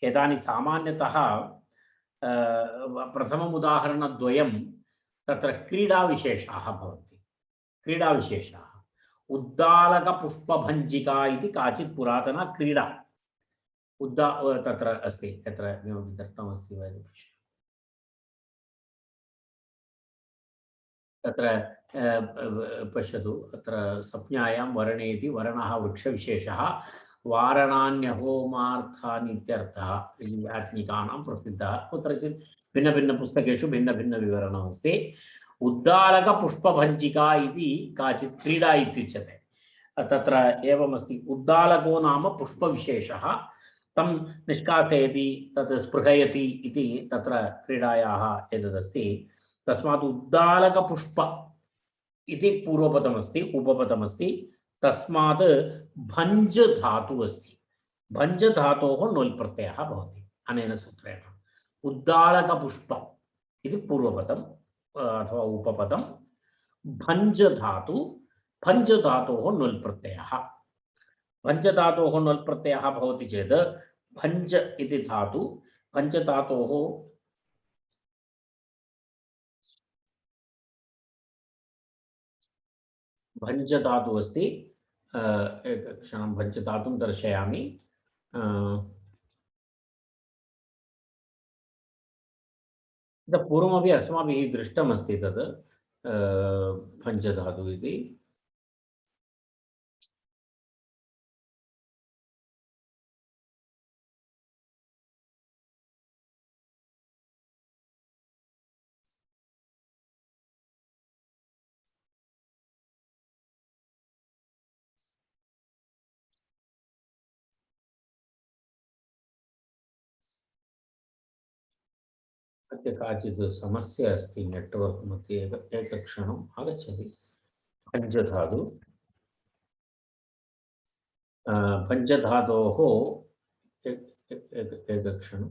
एतानि सामान्यतः प्रथमम् उदाहरणद्वयं तत्र क्रीडाविशेषाः भवन्ति। क्रीडाविशेषाः उद्दालकपुष्पभञ्जिका इति काचित् पुरातना क्रीडा तत्र अस्ति। तत्र किमपि दत्तमस्ति वा? तत्र पश्यतु, अत्र संज्ञायां वर्णे इति वर्णः वृक्षविशेषः, वारणान्यहोमार्थानि इत्यर्थः इति याज्ञिकानां प्रसिद्धः। कुत्रचित् भिन्नभिन्नपुस्तकेषु भिन्नभिन्नविवरणमस्ति। उद्दालकपुष्पभञ्जिका इति काचित् क्रीडा इत्युच्यते। तत्र एवमस्ति, उद्दालको नाम पुष्पविशेषः, तं निष्कासयति, तत् स्पृहयति इति तत्र क्रीडायाः एतदस्ति। तस्मात् उद्दालकपुष्प इति पूर्वपदमस्ति, उपपदमस्ति। तस्मात् भञ्ज धातुः अस्ति। भञ्ज धातोः नुल् प्रत्ययः भवति अनेन सूत्रेण। उद्दालकपुष्प इति पूर्वपदम् अथवा उपपदं, भञ्ज धातु, भञ्ज धातोः नुल् प्रत्ययः। भञ्ज धातोः नुल् प्रत्ययः भवति चेत् भञ्ज इति धातु, भञ्ज धातोः भञ्ज धातु अस्ति। एकक्षणं भञ्ज धातुं दर्शयामि। इतः पूर्वमपि अस्माभिः दृष्टमस्ति तत् भञ्ज धातु इति। अद्य काचित् समस्या अस्ति नेट्वर्क् मध्ये। एकक्षणम् आगच्छति। भञ्जधातु, भञ्जधातोः एकक्षणं,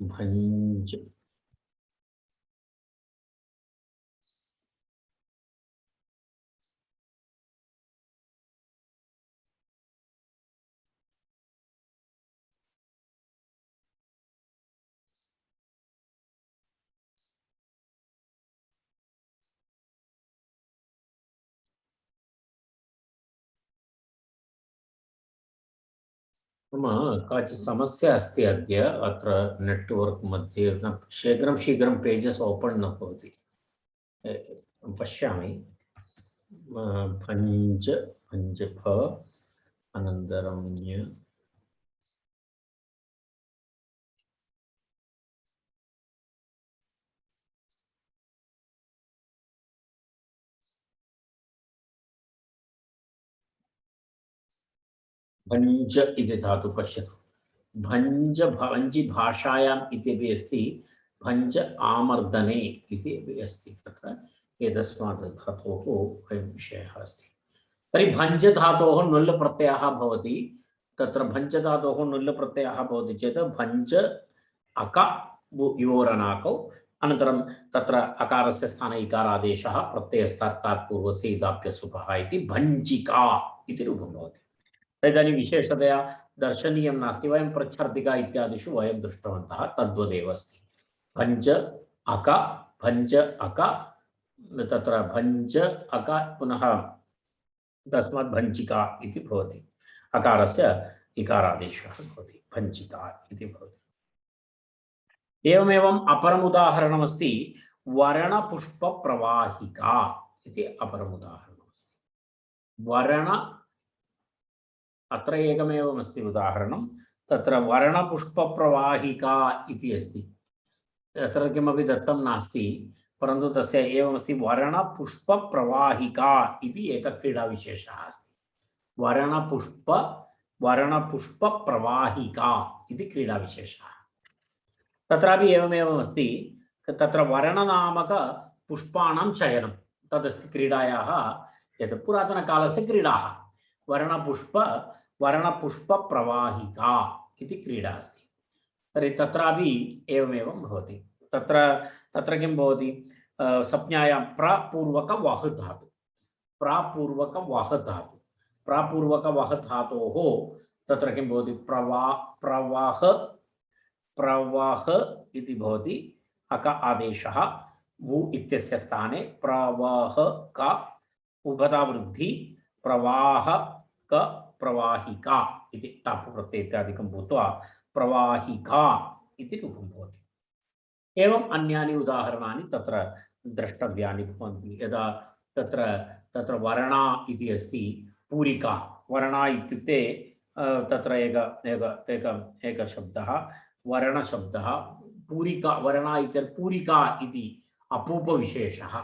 भञ्ज मम काचित् समस्या अस्ति अद्य अत्र नेट्वर्क् मध्ये न शीघ्रं शीघ्रं पेजस् ओपन् न भवति पश्यामि भञ्ज भञ्ज भ अनन्तरं ञ भञ्ज इति धातु पश्यतु भञ्ज भञ्जि भाषायाम् इत्यपि अस्ति भञ्ज आमर्दने इति अपि अस्ति तत्र एतस्मात् धातोः अयं विषयः अस्ति तर्हि भञ्ज धातोः नुल् प्रत्ययः भवति तत्र भञ्ज धातोः नुल् प्रत्ययः भवति चेत् भञ्ज अक योरनाकौ अनन्तरं तत्र अकारस्य स्थाने इकारादेशः प्रत्ययस्थात् पूर्वस्य इदाप्यसुपः इति भञ्जिका इति रूपं भवति तदानीं विशेषतया दर्शनीयं नास्ति वयं प्रच्छर्दिका इत्यादिषु वयं दृष्टवन्तः तद्वदेव अस्ति भञ्ज अक भञ्ज अक तत्र भञ्ज अक पुनः तस्मात् भञ्जिका इति भवति अकारस्य इकारादेशः भवति भञ्जिका इति भवति एवमेवम् अपरम् उदाहरणमस्ति वर्णपुष्पप्रवाहिका इति अपरम् उदाहरणमस्ति वर्ण अत्र एकमेवमस्ति उदाहरणं तत्र वर्णपुष्पप्रवाहिका इति अस्ति तत्र किमपि दत्तं नास्ति परन्तु तस्य एवमस्ति वर्णपुष्पप्रवाहिका इति एकः क्रीडाविशेषः अस्ति वर्णपुष्पप्रवाहिका इति क्रीडाविशेषः तत्रापि एवमेवमस्ति तत्र वर्णनामकपुष्पाणां चयनं तदस्ति क्रीडायाः यत् पुरातनकालस्य क्रीडाः वर्णपुष्पप्रवाहिका इति क्रीडा अस्ति तर्हि तत्रापि एवमेवं भवति तत्र किं भवति संज्ञायां प्रपूर्वकवह धातु प्रापूर्वकवह धातोः तत्र किं भवति प्रवाह इति भवति अक आदेशः वु इत्यस्य स्थाने प्रवाह का उभतावृद्धि प्रवाहक प्रवाहिका इति टाप् प्रत्यय इत्यादिकं भूत्वा प्रवाहिका इति रूपं भवति एवम् अन्यानि उदाहरणानि तत्र द्रष्टव्यानि भवन्ति यदा तत्र वर्णा इति अस्ति पूरिका वर्णा इत्युक्ते तत्र एक शब्दः वर्णशब्दः पूरिका वर्णा इत्यर्थ पूरिका इति अपूपविशेषः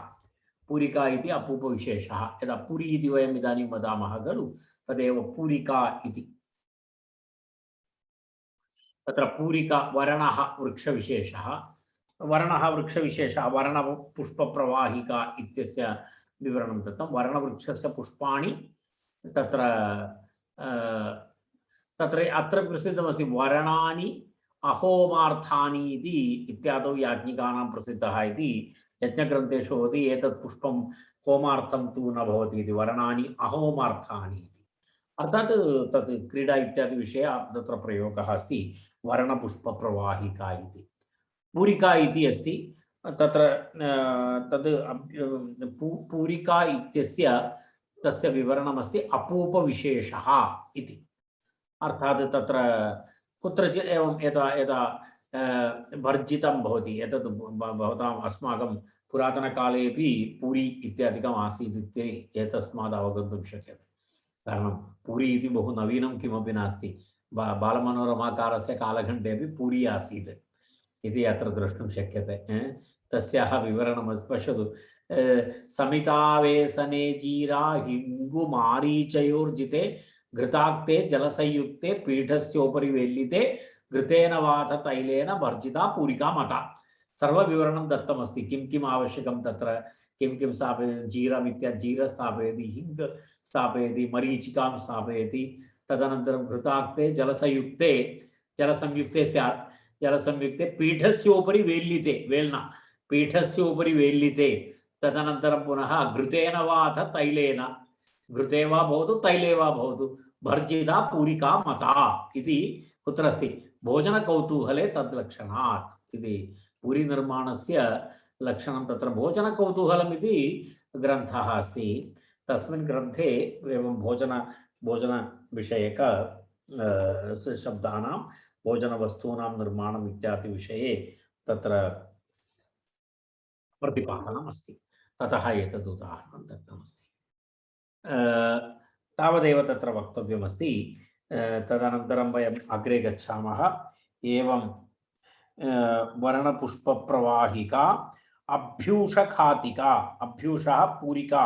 पूरिका इति अपूपविशेषः यदा पुरी इति वयम् इदानीं वदामः खलु तदेव पूरिका इति तत्र पूरिका वर्णः वृक्षविशेषः वर्णपुष्पप्रवाहिका इत्यस्य विवरणं दत्तं वर्णवृक्षस्य पुष्पाणि तत्र अत्र प्रसिद्धमस्ति वर्णानि अहोमार्थानि इति इत्यादौ याज्ञिकानां प्रसिद्धः इति यज्ञग्रन्थेषु भवति एतत् पुष्पं होमार्थं तु न भवति इति वर्णानि अहोमार्थानि इति अर्थात् तत् क्रीडा इत्यादि विषये तत्र प्रयोगः अस्ति वर्णपुष्पप्रवाहिका इति पूरिका इति अस्ति तत्र तद् पूरिका इत्यस्य तस्य विवरणमस्ति अपूपविशेषः इति अर्थात् तत्र कुत्रचित् एवं यदा भर्जितं भवति एतद् भवताम् अस्माकं पुरातनकालेपि पूरी इत्यादिकम् आसीत् इति एतस्मात् अवगन्तुं शक्यते कारणं पूरी इति बहु नवीनं किमपि नास्ति बालमनोरमाकारस्य कालखण्डे अपि पूरी आसीत् इति अत्र द्रष्टुं शक्यते तस्याः विवरणं पश्यतु समितावेसने जीरा हिङ्गुमारीचयोर्जिते घृताक्ते जलसंयुक्ते पीठस्योपरि वेल्लिते घृतेन वाथ तैलेन भर्जिता पूरिका मता सर्वविवरणं दत्तमस्ति किम् आवश्यकं तत्र किं स्थापयति जीरम् इत्यादि जीर स्थापयति हिङ्ग स्थापयति मरीचिकां स्थापयति तदनन्तरं घृताक्ते जलसंयुक्ते स्यात् जलसंयुक्ते पीठस्योपरि वेल्लिते वेल्ना पीठस्योपरि वेल्लिते तदनन्तरं पुनः घृतेन वाथ तैलेन घृते वा भवतु तैले वा भवतु भर्जिता पूरिका मता इति कुत्र अस्ति भोजनकौतूहले तद्लक्षणात् इति पूरी निर्माणस्य लक्षणं तत्र भोजनकौतूहलम् इति ग्रन्थः अस्ति तस्मिन् ग्रन्थे एवं भोजनविषयक शब्दानां भोजनवस्तूनां निर्माणम् इत्यादि विषये तत्र प्रतिपादनम् अस्ति। ततः एतद् उदाहरणं दत्तमस्ति। तावदेव तत्र वक्तव्यमस्ति। तदनन्तरं वयम् अग्रे गच्छामः। एवं वर्णपुष्पप्रवाहिका अभ्यूषखातिका, अभ्यूषः पूरिका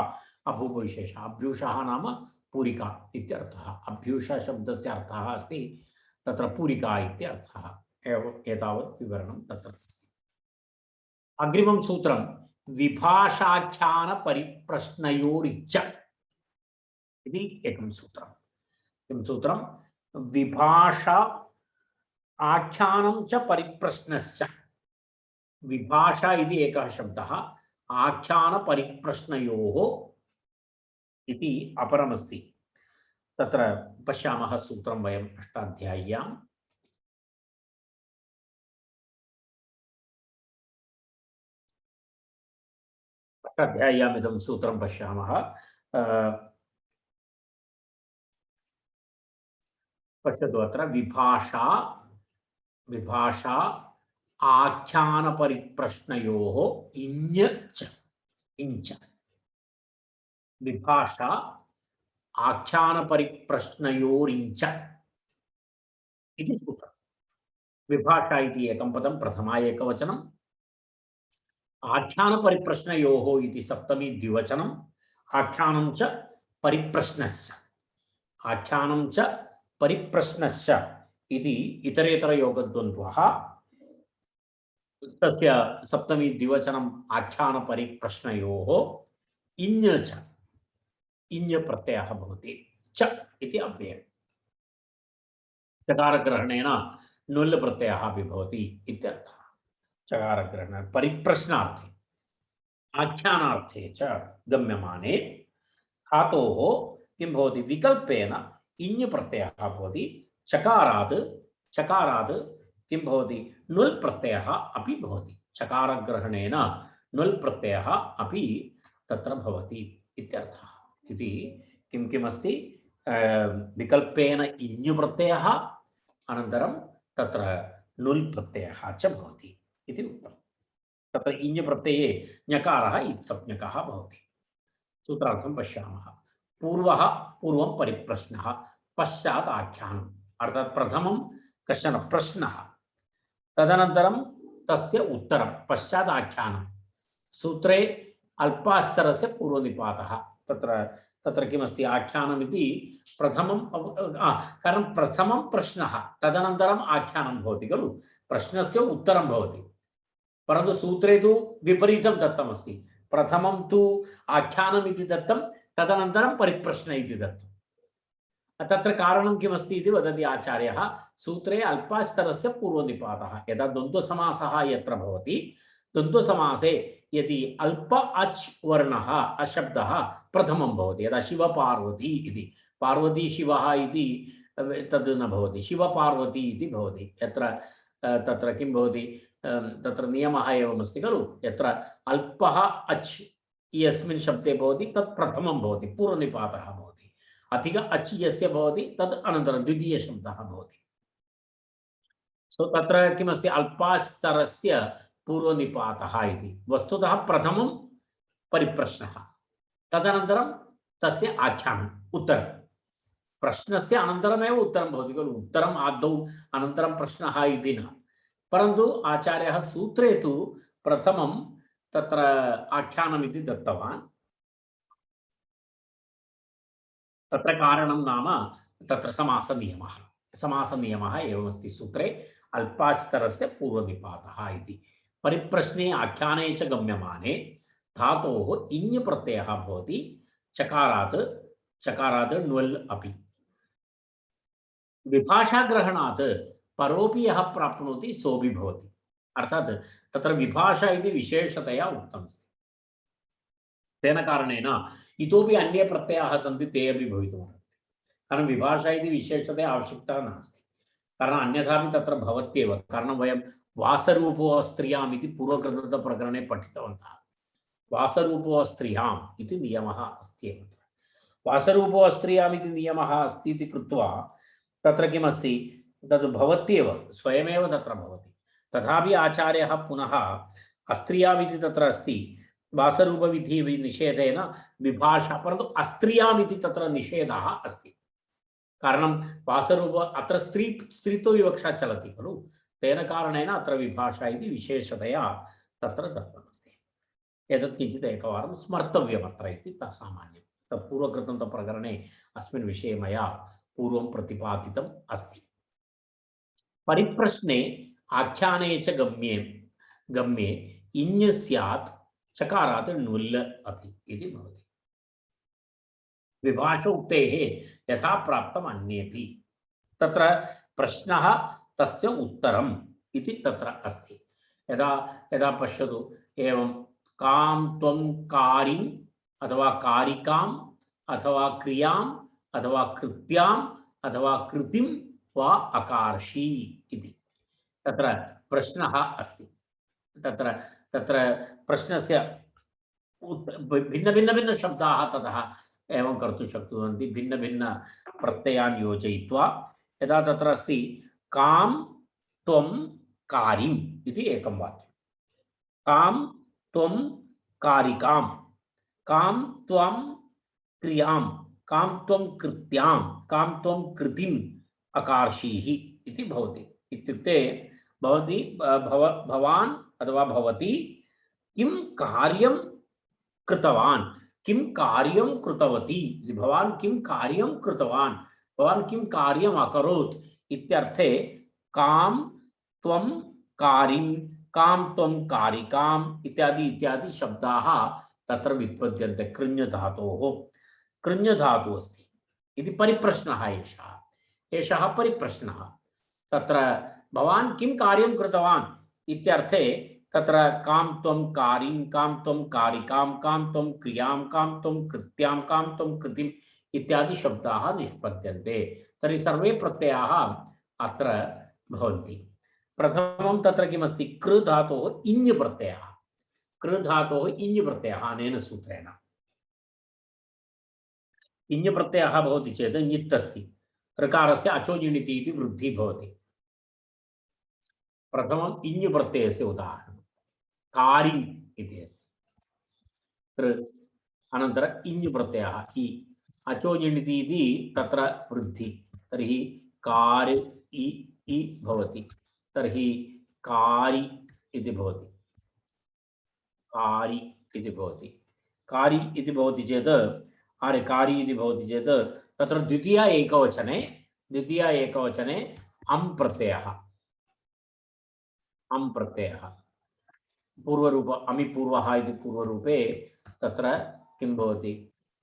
अभूपविशेषः। अभ्यूषः नाम पूरिका इत्यर्थः। अभ्यूष शब्दस्य अर्थः अस्ति तत्र पूरिका इत्यर्थः। एतावत् विवरणं तत्र अस्ति। अग्रिमं सूत्रं विभाषाख्यान परिप्रश्नयोरिच्च इति एकं सूत्रं। किं सूत्रं? विभाषा आख्यानं च परिप्रश्नश्च। विभाषा इति एकः शब्दः, आख्यान परिप्रश्नयोः इति अपरमस्ति। तत्र पश्यामः सूत्रं वयम् अष्टाध्याय्याम्। अष्टाध्याय्याम् इदं सूत्रं पश्यामः। पश्यतु अत्र विभाषा विभाषा आख्यान परिप्रश्नयोः इञ्च इञ्च। विभाषा आख्यान परिप्रश्नयोरिञ्च इति सूत्रम्। विभाषा इति एकं पदं, प्रथमा एकवचनम्, आख्यान परिप्रश्नयोः इति सप्तमी द्विवचनम्, आख्यानं च परिप्रश्नश्च, आख्यानं च परिप्रश्नश्च इति इतरेतरयोगद्वन्द्वः। तस्य सप्तमी द्विवचनम् आख्यान परिप्रश्नयोः इञ् च, इञ् प्रत्ययः भवति। च इति अव्ययम्। चकारग्रहणेन नुल् प्रत्ययः अपि भवति इत्यर्थः। चकारग्रहण परिप्रश्नार्थे आख्यानार्थे च गम्यमाने धातोः किं भवति? विकल्पेन इञ् प्रत्ययः भवति। चकारात् चकारात् किं भवति? नुल् प्रत्ययः अपि भवति। चकारग्रहणेन नुल् प्रत्ययः अपि तत्र भवति इत्यर्थः। इति किं किम् अस्ति? विकल्पेन इञ् प्रत्ययः, अनन्तरं तत्र नुल् प्रत्ययः च भवति इति उक्तम्। तत्र इञ् प्रत्यये ञकारः इत्संज्ञकः भवति। सूत्रार्थं पश्यामः। पूर्वः पूर्वं परिप्रश्नः, पश्चात् आख्यानम्। अर्थात् प्रथमं कश्चन प्रश्नः, तदनन्तरं तस्य उत्तरं, पश्चात् आख्यानं। सूत्रे अल्पास्तरस्य पूर्वनिपातः। तत्र तत्र किमस्ति? आख्यानमिति प्रथमं, कारणं प्रथमं प्रश्नः तदनन्तरम् आख्यानं भवति खलु। प्रश्नस्य उत्तरं भवति, परन्तु सूत्रे तु विपरीतं दत्तमस्ति। प्रथमं तु आख्यानमिति दत्तं, तदनन्तरं परिप्रश्न इति दत्तं। तत्र कारणं किमस्ति इति वदति आचार्यः। सूत्रे अल्पास्तरस्य पूर्वनिपातः। यदा द्वन्द्वसमासः यत्र भवति, द्वन्द्वसमासे यदि अल्प अच् वर्णः अशब्दः प्रथमं भवति, यदा शिवपार्वती इति, पार्वती शिवः इति तद् न भवति, शिवपार्वती इति भवति। यत्र तत्र किं भवति? तत्र नियमः एवमस्ति खलु, यत्र अल्पः अच् यस्मिन् शब्दे भवति तत् प्रथमं भवति, पूर्वनिपातः भवति। अधिक अच् यस्य भवति तद् अनन्तरं द्वितीयशब्दः भवति। सो तत्र किमस्ति? अल्पास्तरस्य पूर्वनिपातः इति। वस्तुतः प्रथमं परिप्रश्नः, तदनन्तरं तस्य आख्यानम्, उत्तरं। प्रश्नस्य अनन्तरमेव उत्तरं भवति खलु, उत्तरम् आदौ अनन्तरं प्रश्नः इति न। परन्तु आचार्यः सूत्रे तु प्रथमं तत्र आख्यानमिति दत्तवान्। तत्र कारणं नाम तत्र समासनियमः। समासनियमः एवमस्ति सूत्रे, अल्पास्तरस्य पूर्वनिपातः इति। परिप्रश्ने आख्याने च गम्यमाने धातोः इञ् प्रत्ययः भवति। चकारात् चकारात् ण्वल् अपि। विभाषाग्रहणात् परोपि यः प्राप्नोति सोऽपि भवति। अर्थात् तत्र विभाषा इति विशेषतया उक्तमस्ति। तेन कारणेन इतोपि अन्ये प्रत्ययाः सन्ति, ते अपि भवितुमर्हन्ति। कारणं विभाषा इति विशेषतया आवश्यकता नास्ति, कारणम् अन्यथापि तत्र भवत्येव। कारणं वयं वासरूपो स्त्रियाम् इति पूर्वकृतप्रकरणे पठितवन्तः। वासरूपो स्त्रियाम् इति नियमः अस्ति एव। वासरूपो स्त्रियाम् इति नियमः अस्ति इति कृत्वा तत्र किमस्ति तद् भवत्येव स्वयमेव तत्र भवति। तथापि आचार्यः पुनः अस्त्रियामिति तत्र अस्ति वासरूपविधि निषेधेन विभाषा, परन्तु अस्त्रियामिति तत्र निषेधः अस्ति। कारणं वासरूप अत्र स्त्रीत्व विवक्षा चलति खलु, तेन कारणेन अत्र विभाषा इति विशेषतया तत्र दत्तमस्ति। एतत् किञ्चित् एकवारं स्मर्तव्यमत्र इति सामान्यं। तत् पूर्वकृतं प्रकरणे अस्मिन् विषये मया पूर्वं प्रतिपादितम् अस्ति। परिप्रश्ने आख्याने च गम्ये इञ् स्यात् चकारात् नुल् अपि इति भवति। विभाषोक्तेः यथा प्राप्तम् अन्येपि, तत्र प्रश्नः तस्य उत्तरम् इति तत्र अस्ति। यदा यदा पश्यतु, एवं कां त्वं कारिम् अथवा कारिकाम् अथवा क्रियाम् अथवा कृत्याम् अथवा कृतिं वा अकार्षि इति तत्र प्रश्नः अस्ति। तत्र तत्र प्रश्नस्य भिन्न भिन्न भिन्न शब्दाः ततः एवं कर्तुं शक्नुवन्ति, भिन्न भिन्न प्रत्ययान् योजयित्वा। यदा तत्र अस्ति कां त्वं कारिम् इति एकं वाक्यं, कां त्वं कारिकां, कां त्वं क्रियां, कां त्वं कृत्यां, कां त्वं कृतिम् अकार्षीः इति भवति। इत्युक्ते भवति भवान् अथवा भवती किं कार्यं कृतवान्, किं कार्यं कृतवती, भवान् किं कार्यं कृतवान्, भवान् किं कार्यम् अकरोत् इत्यर्थे कां त्वं कारिं, कां त्वं कारिकाम् इत्यादि इत्यादि शब्दाः तत्र व्युत्पद्यन्ते। कृञ् धातुः अस्ति इति परिप्रश्नः एषः परिप्रश्नः। तत्र भवान् किं कार्यं कृतवान् इत्यर्थे तत्र कां त्वं कारिं, कां त्वं कारिकां, कां त्वं क्रियां, कां त्वं कृत्यां, कां त्वं कृतिम् इत्यादि शब्दाः निष्पद्यन्ते। तर्हि सर्वे प्रत्ययाः अत्र भवन्ति। प्रथमं तत्र किमस्ति, कृ धातोः इञ् प्रत्ययः, कृ धातोः इञ् प्रत्ययः अनेन सूत्रेण। इञ् प्रत्ययः भवति चेत् ञित् अस्ति, ऋकारस्य अचोजिणिति इति वृद्धिः भवति। प्रथमम् इञ् प्रत्ययस्य उदाहरणं कारिम् इति अस्ति, कृ अनन्तरम् इञ् प्रत्ययः इ, अचोजिणिति इति तत्र वृद्धि, तर्हि कार् इ भवति, तर्हि कारि इति भवति, कारि इति भवति। कारि इति भवति चेत् कारि इति भवति चेत् तत्र द्वितीया एकवचने अम् प्रत्ययः, अम् प्रत्ययः पूर्वरूप अमिपूर्वः इति पूर्वरूपे तत्र किं भवति,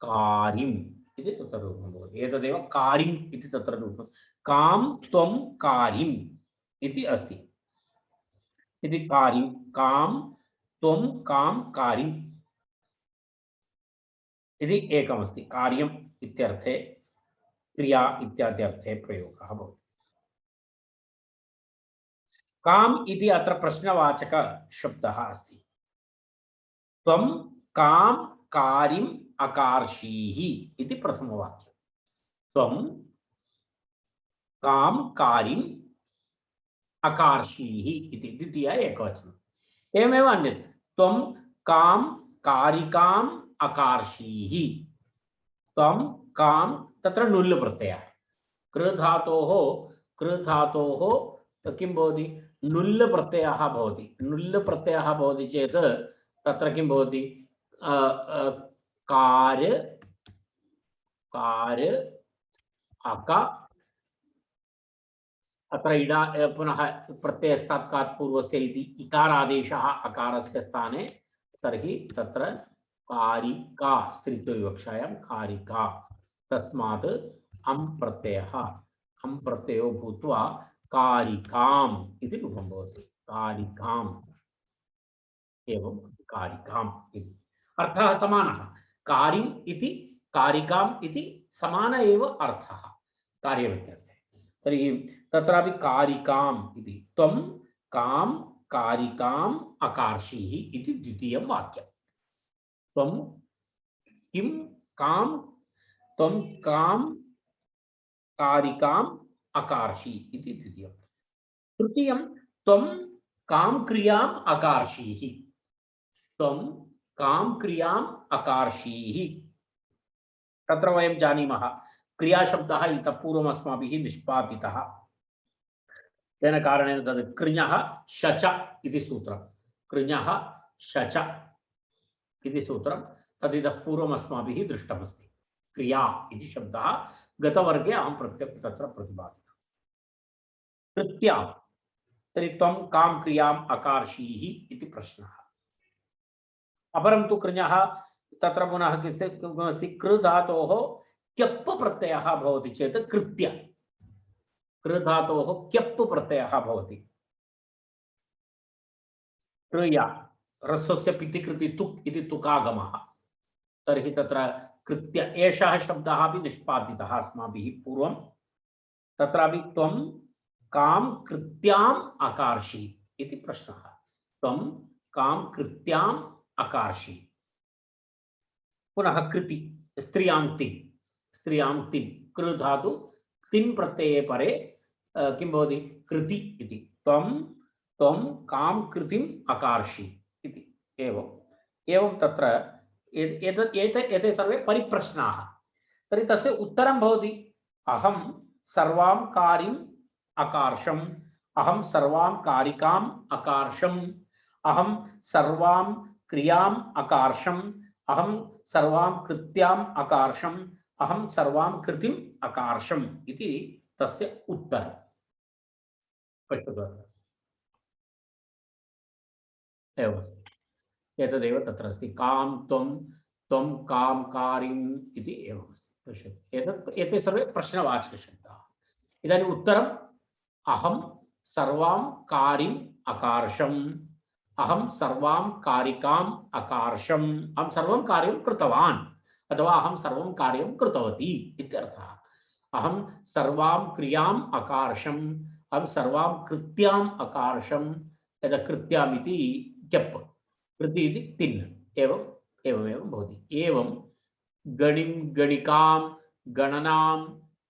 कारिम् इति तत्र रूपं भवति। एतदेव कारिम् इति तत्र रूपं, कां त्वं कारिम् इति अस्ति, इति कारिं, कां त्वं कां कारिम् इति एकमस्ति। कार्यम् इत्यर्थे क्रिया इत्याद्यर्थे प्रयोगः भवति। काम् इति अत्र प्रश्नवाचक शब्दः अस्ति। त्वं कां कारिम् अकार्षीः इति प्रथमवाक्यं, त्वं कां कारिम् अकार्षीः इति द्वितीया एकवचनम्। एवमेव अन्यत्, त्वं कां कारिकाम् अकार्षीः, त्वं कां, तत्र नुल् प्रत्ययः, कृ धातोः किं भवति, नुल् प्रत्ययः भवति। नुल् प्रत्ययः भवति चेत् तत्र किं भवति, कार् अक, अत्र इडा पुनः प्रत्ययस्तात् पूर्वस्य इति इकारादेशः अकारस्य स्थाने, तर्हि तत्र कारिका स्त्रीत्वविवक्षायां कारिका, तस्मात् अम् प्रत्ययो भूत्वा कारिकाम् इति रूपं भवति, कारिकाम् एवं कारिकाम् इति अर्थः समानः। कारिम् इति कारिकाम् इति समान एव अर्थः कार्यव्यत्यासे। तर्हि तत्रापि कारिकाम् इति, त्वं कां कारिकाम् अकार्षीः इति द्वितीयं वाक्यं। त्वं किं कां, त्वं कां कारिकाम् अकार्षि इति द्वितीयं। तृतीयं त्वं कां क्रियाम् अकार्षीः। त्वं कां क्रियाम् अकार्षीः। तत्र वयं जानीमः क्रियाशब्दः इतः पूर्वम् अस्माभिः निष्पादितः। तेन कारणेन तद् कृञः शच इति सूत्रं। कृञः शच इति सूत्रं तदितः पूर्वम् अस्माभिः दृष्टमस्ति। क्रिया इति शब्दः गतवर्गे अहं तत्र प्रतिपादितः। कृत्या तर्हि त्वं कां क्रियाम् अकार्षीः इति प्रश्नः। अपरं तु कृञः तत्र पुनः किमस्ति कृ धातोः क्यप् प्रत्ययः भवति चेत् कृत्य। कृ धातोः क्यप् प्रत्ययः भवति। कृया ह्रस्वस्य पितिकृति तुक् इति तुकागमः। तर्हि तत्र कृत्य एषः शब्दः अपि निष्पादितः अस्माभिः पूर्वं। तत्रापि त्वं कां कृत्याम् अकार्षि इति प्रश्नः। त्वं कां कृत्याम् अकार्षि। पुनः कृति स्त्रियां तिन् कृ धातु तिन् प्रत्यये परे किं भवति कृति इति। त्वं कां कृतिम् अकार्षि इति एवं तत्र एते सर्वे परिप्रश्नाः। तर्हि तस्य उत्तरं भवति अहं सर्वां कारिम् अकार्षम्, अहं सर्वां कारिकाम् अकार्षम्, अहं सर्वां क्रियाम् अकार्षम्, अहं सर्वां कृत्याम् अकार्षम्, अहं सर्वां कृतिम् अकार्षम् इति तस्य उत्तरं। पश्यतु एवमस्ति। एतदेव तत्र अस्ति। कां त्वं कां कारिम् इति एवमस्ति। पश्यतु एते सर्वे प्रश्नवाचकशब्दाः। इदानीम् उत्तरम् अहं सर्वां कारिम् अकार्षम्, अहं सर्वां कारिकाम् अकार्षम्, अहं सर्वं कार्यं कृतवान् अथवा अहं सर्वं कार्यं कृतवती इत्यर्थः। अहं सर्वां क्रियाम् अकार्षम्, अहं सर्वां कृत्याम् अकार्षम्। यदा कृत्याम् इति क्यप्, कृति इति तिन्, एवमेवं भवति। एवं गणिं गणिकां गणनां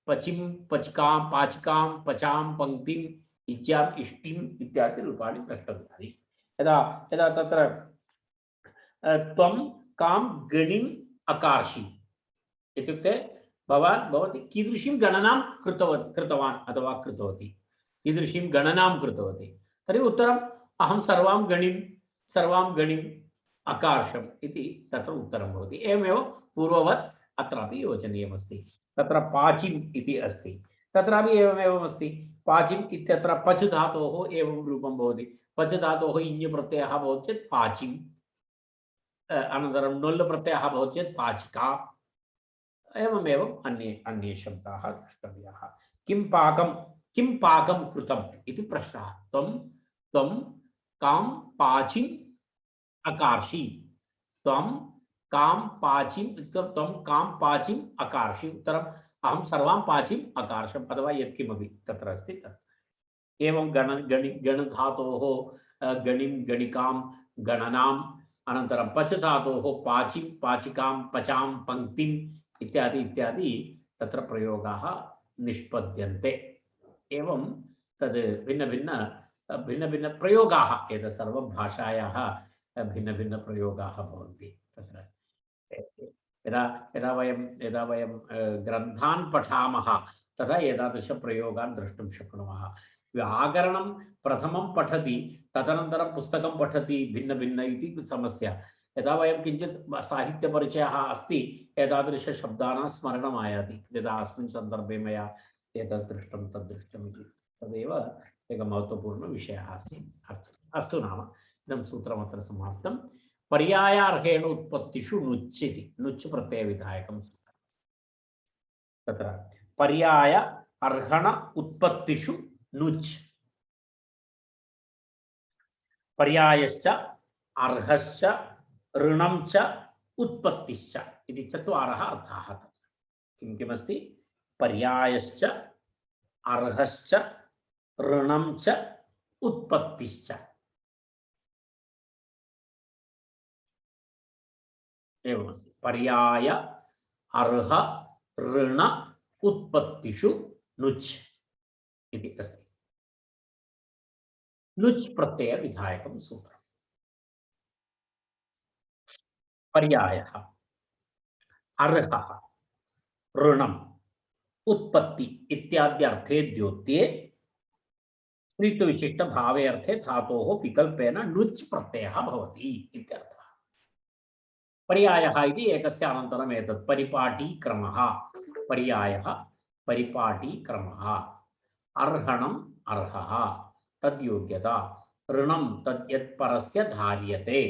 पचिं पचिकां पाचिकां पचां पङ्क्तिम् इच्याम् इष्टिम् इत्यादि रूपाणि द्रष्टव्यानि। यदा यदा तत्र त्वं कां गणिम् अकार्षि इत्युक्ते भवती कीदृशीं गणनां कृतवान् अथवा कृतवती, कीदृशीं गणनां कृतवती। तर्हि उत्तरम् अहं सर्वां गणिम् अकार्षम् इति तत्र उत्तरं भवति। एवमेव पूर्ववत् अत्रापि योजनीयमस्ति। तत्र पाचिम् इति अस्ति, तत्रापि एवमेवमस्ति। पाचिम् इत्यत्र पच् धातोः एवं रूपं भवति। पच् धातोः इञ् प्रत्ययः भवति चेत् पाचिम्, अनन्तरं नोल् प्रत्ययः भवति चेत् पाचिका। एवमेवम् अन्ये शब्दाः द्रष्टव्याः। किं पाकं कृतम् इति प्रश्नः। त्वं कां पाचिम् अकार्षि, त्वं कां पाचिम् अकार्षि। उत्तरम् अहं सर्वां पाचिम् अकार्षम् अथवा यत्किमपि तत्र अस्ति तत्। एवं गणधातोः गणिं गणिकां गणनाम्, अनन्तरं पच धातोः पाचिं पाचिकां पचां पङ्क्तिम् इत्यादि इत्यादि तत्र प्रयोगाः निष्पद्यन्ते। एवं तद् भिन्न प्रयोगाः, एतत् सर्वं भाषायाः भिन्न प्रयोगाः भवन्ति तत्र। यदा वयं ग्रन्थान् पठामः तदा एतादृशप्रयोगान् द्रष्टुं शक्नुमः। व्याकरणं प्रथमं पठति तदनन्तरं पुस्तकं पठति भिन्न इति समस्या। यदा वयं किञ्चित् साहित्यपरिचयः अस्ति एतादृशशब्दानां स्मरणम् आयाति, यदा अस्मिन् सन्दर्भे मया एतत् दृष्टं तद् दृष्टम् इति। तदेव एकः महत्त्वपूर्णविषयः अस्ति। अस्तु नाम इदं सूत्रमत्र समाप्तं। पर्यायार्हेण उत्पत्तिषु नुच् इति, नुच् प्रत्ययविधायकं सूत्रं। तत्र पर्याय अर्हण उत्पत्तिषु नुच्, पर्यायश्च अर्हश्च ऋणं च उत्पत्तिश्च इति चत्वारः अर्थाः। किमस्ति? पर्यायश्च अर्हश्च ऋणं च उत्पत्तिश्च। एवमस्ति। पर्याय अर्ह ऋण उत्पत्तिषु नुच्। इति अस्ति। नुच् प्रत्यय विधायकं सूत्रम्। पर्यायः अर्हः ऋणम् उत्पत्ति इत्यादि अर्थे द्योत्ये स्त्रीत्व विशिष्ट भावे अर्थे धातोः विकल्पेन नुच् प्रत्ययः भवति इत्यर्थः। पर्यायः इति एकस्य अनन्तरम् एतत् परिपाटीक्रमः। पर्यायः परिपाटीक्रमः। अर्हणम् अर्हः तद्योग्यता, ऋणं तद् यत्परस्य धार्यते,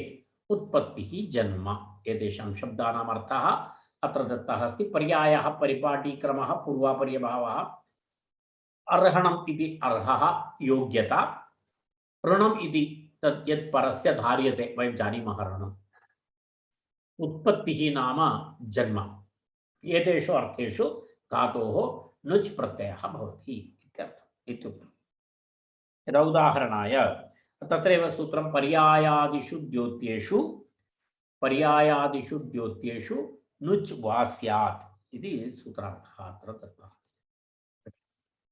उत्पत्तिः जन्म, एतेषां शब्दानाम् अर्थः अत्र दत्तः अस्ति। पर्यायः परिपाटीक्रमः पूर्वापर्यभावः, अर्हणम् इति अर्हः योग्यता, ऋणम् इति तद् यत्परस्य धार्यते, वयं जानीमः ऋणम्, उत्पत्तिः नाम जन्म। एतेषु अर्थेषु धातोः नुच् प्रत्ययः भवति इत्युक्तम्। यदा उदाहरणाय तत्रैव सूत्रं पर्यायादिषु द्योत्येषु नुच् वा स्यात् इति सूत्रार्थः अत्र दत्तः।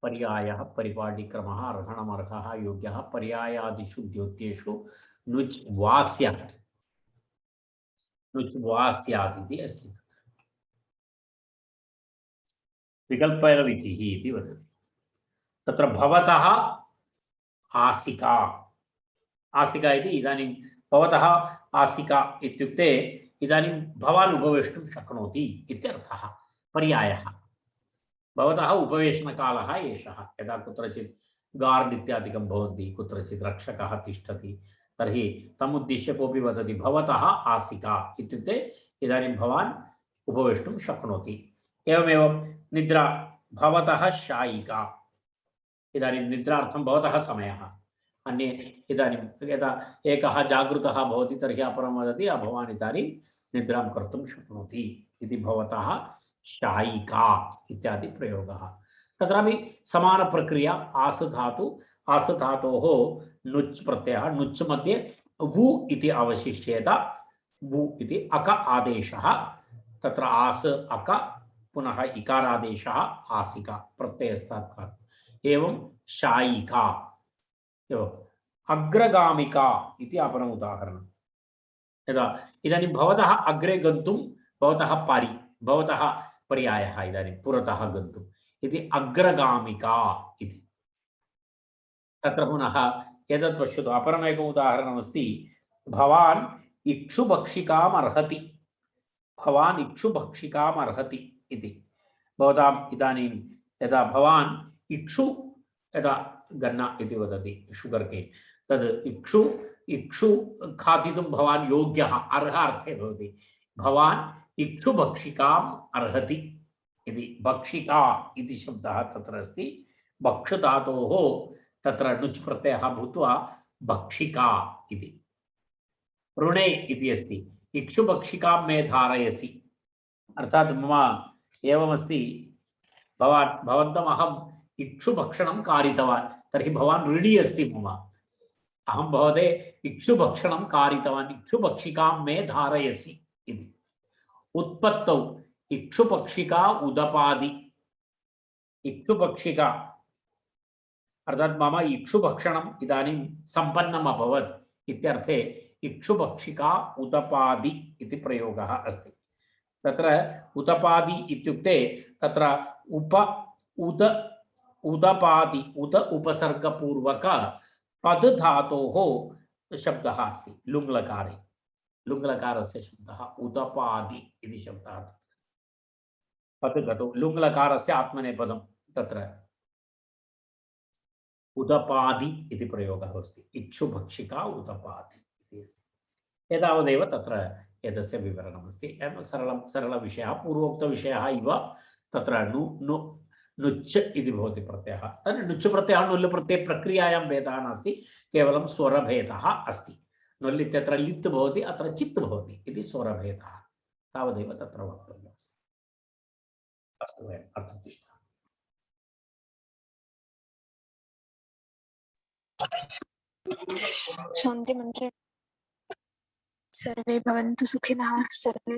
पर्यायः परिपाटीक्रमः अर्हणमर्हः योग्यः पर्यायादिषु द्योत्येषु नुच् वा स्यात् इति अस्ति। विकल्पविधिः इति वदति। तत्र भवतः आसिका, आसिका इति इदानीं भवतः आसिका इत्युक्ते इदानीं भवान् उपवेष्टुं शक्नोति इत्यर्थः। पर्यायः भवतः उपवेशनकालः एषः। यदा कुत्रचित् गार्ड् इत्यादिकं भवन्ति, कुत्रचित् रक्षकः तिष्ठति, तर्हि तम् उद्दिश्य कोऽपि वदति भवतः आसिका इत्युक्ते इदानीं भवान् उपवेष्टुं शक्नोति। एवमेव निद्रा भवतः शायिका, इदानीं निद्रार्थं भवतः समयः। अन्ये इदानीं यदा एकः जागृतः भवति तर्हि अपरं वदति भवान् इदानीं निद्रां कर्तुं शक्नोति इति भवतः शायिका इत्यादि प्रयोगः। तत्रापि समानप्रक्रिया। आस् धातु, आस् धातोः नुच् प्रत्ययः, नुच् मध्ये वु इति अवशिष्येत। वु इति अक आदेशः, तत्र आस् अक पुनः इकारादेशः आसिका प्रत्ययस्थात्। एवं शायिका, एवं अग्रगामिका इति अपरम् उदाहरणं। यदा इदानीं भवतः अग्रे गन्तुं भवतः पर्यायः इदानीं पुरतः गन्तुम् इति अग्रगामिका इति। तत्र पुनः एतत् पश्यतु, अपरमेकम् उदाहरणमस्ति। भवान् इक्षुभक्षिकाम् अर्हति, भवान् इक्षुभक्षिकाम् अर्हति इति। भवताम् इदानीं यदा भवान् इक्षु, यदा गन्ना इति वदति शुगर् केन्, तद् इक्षु खादितुं भवान् योग्यः, अर्ह अर्थे भवति। भवान् इक्षुभक्षिकाम् अर्हति इति। भक्षिका इति शब्दः तत्र अस्ति। भक्ष धातोः तत्र नुच् प्रत्ययः भूत्वा भक्षिका इति। ऋणे इति अस्ति, इक्षुभक्षिकां मे धारयसि, अर्थात् मम एवमस्ति, भवन्तम् अहम् इक्षुभक्षणं कारितवान्, तर्हि भवान् ऋणी अस्ति मम। अहं भवते इक्षुभक्षणं कारितवान्, इक्षुभक्षिकां मे धारयसि इति। उत्पत्तौ इक्षुपक्षिका उदपादि, इक्षुपक्षिका अर्थात् मम इक्षुभक्षणम् इदानीं सम्पन्नम् अभवत् इत्यर्थे इक्षुभक्षिका उदपादि इति प्रयोगः अस्ति। तत्र उदपादि इत्युक्ते तत्र उदपादि उद उपसर्गपूर्वक पद धातोः शब्दः अस्ति। लुङ्लकारे, लुङ्लकारस्य शब्दः उदपादि इति शब्दः। पद धातु लुङ्लकारस्य आत्मनेपदं तत्र उदपादि इति प्रयोगः अस्ति। इक्षुभक्षिका उदपादि इति। एतावदेव तत्र एतस्य विवरणमस्ति। एवं सरलविषयः, पूर्वोक्तविषयः इव तत्र नुच् इति भवति प्रत्ययः। तद् नुच् प्रत्ययः नुल् प्रत्यये प्रक्रियायां भेदः नास्ति, केवलं स्वरभेदः अस्ति। नुल् इत्यत्र लित् भवति, अत्र चित् भवति इति स्वरभेदः। तावदेव तत्र वक्तव्यमस्ति। अस्तु, वयम् अत्र तिष्ठामः। शान्ति मन्त्रे। सर्वे भवन्तु सुखिनः, सर्वे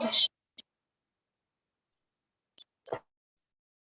दश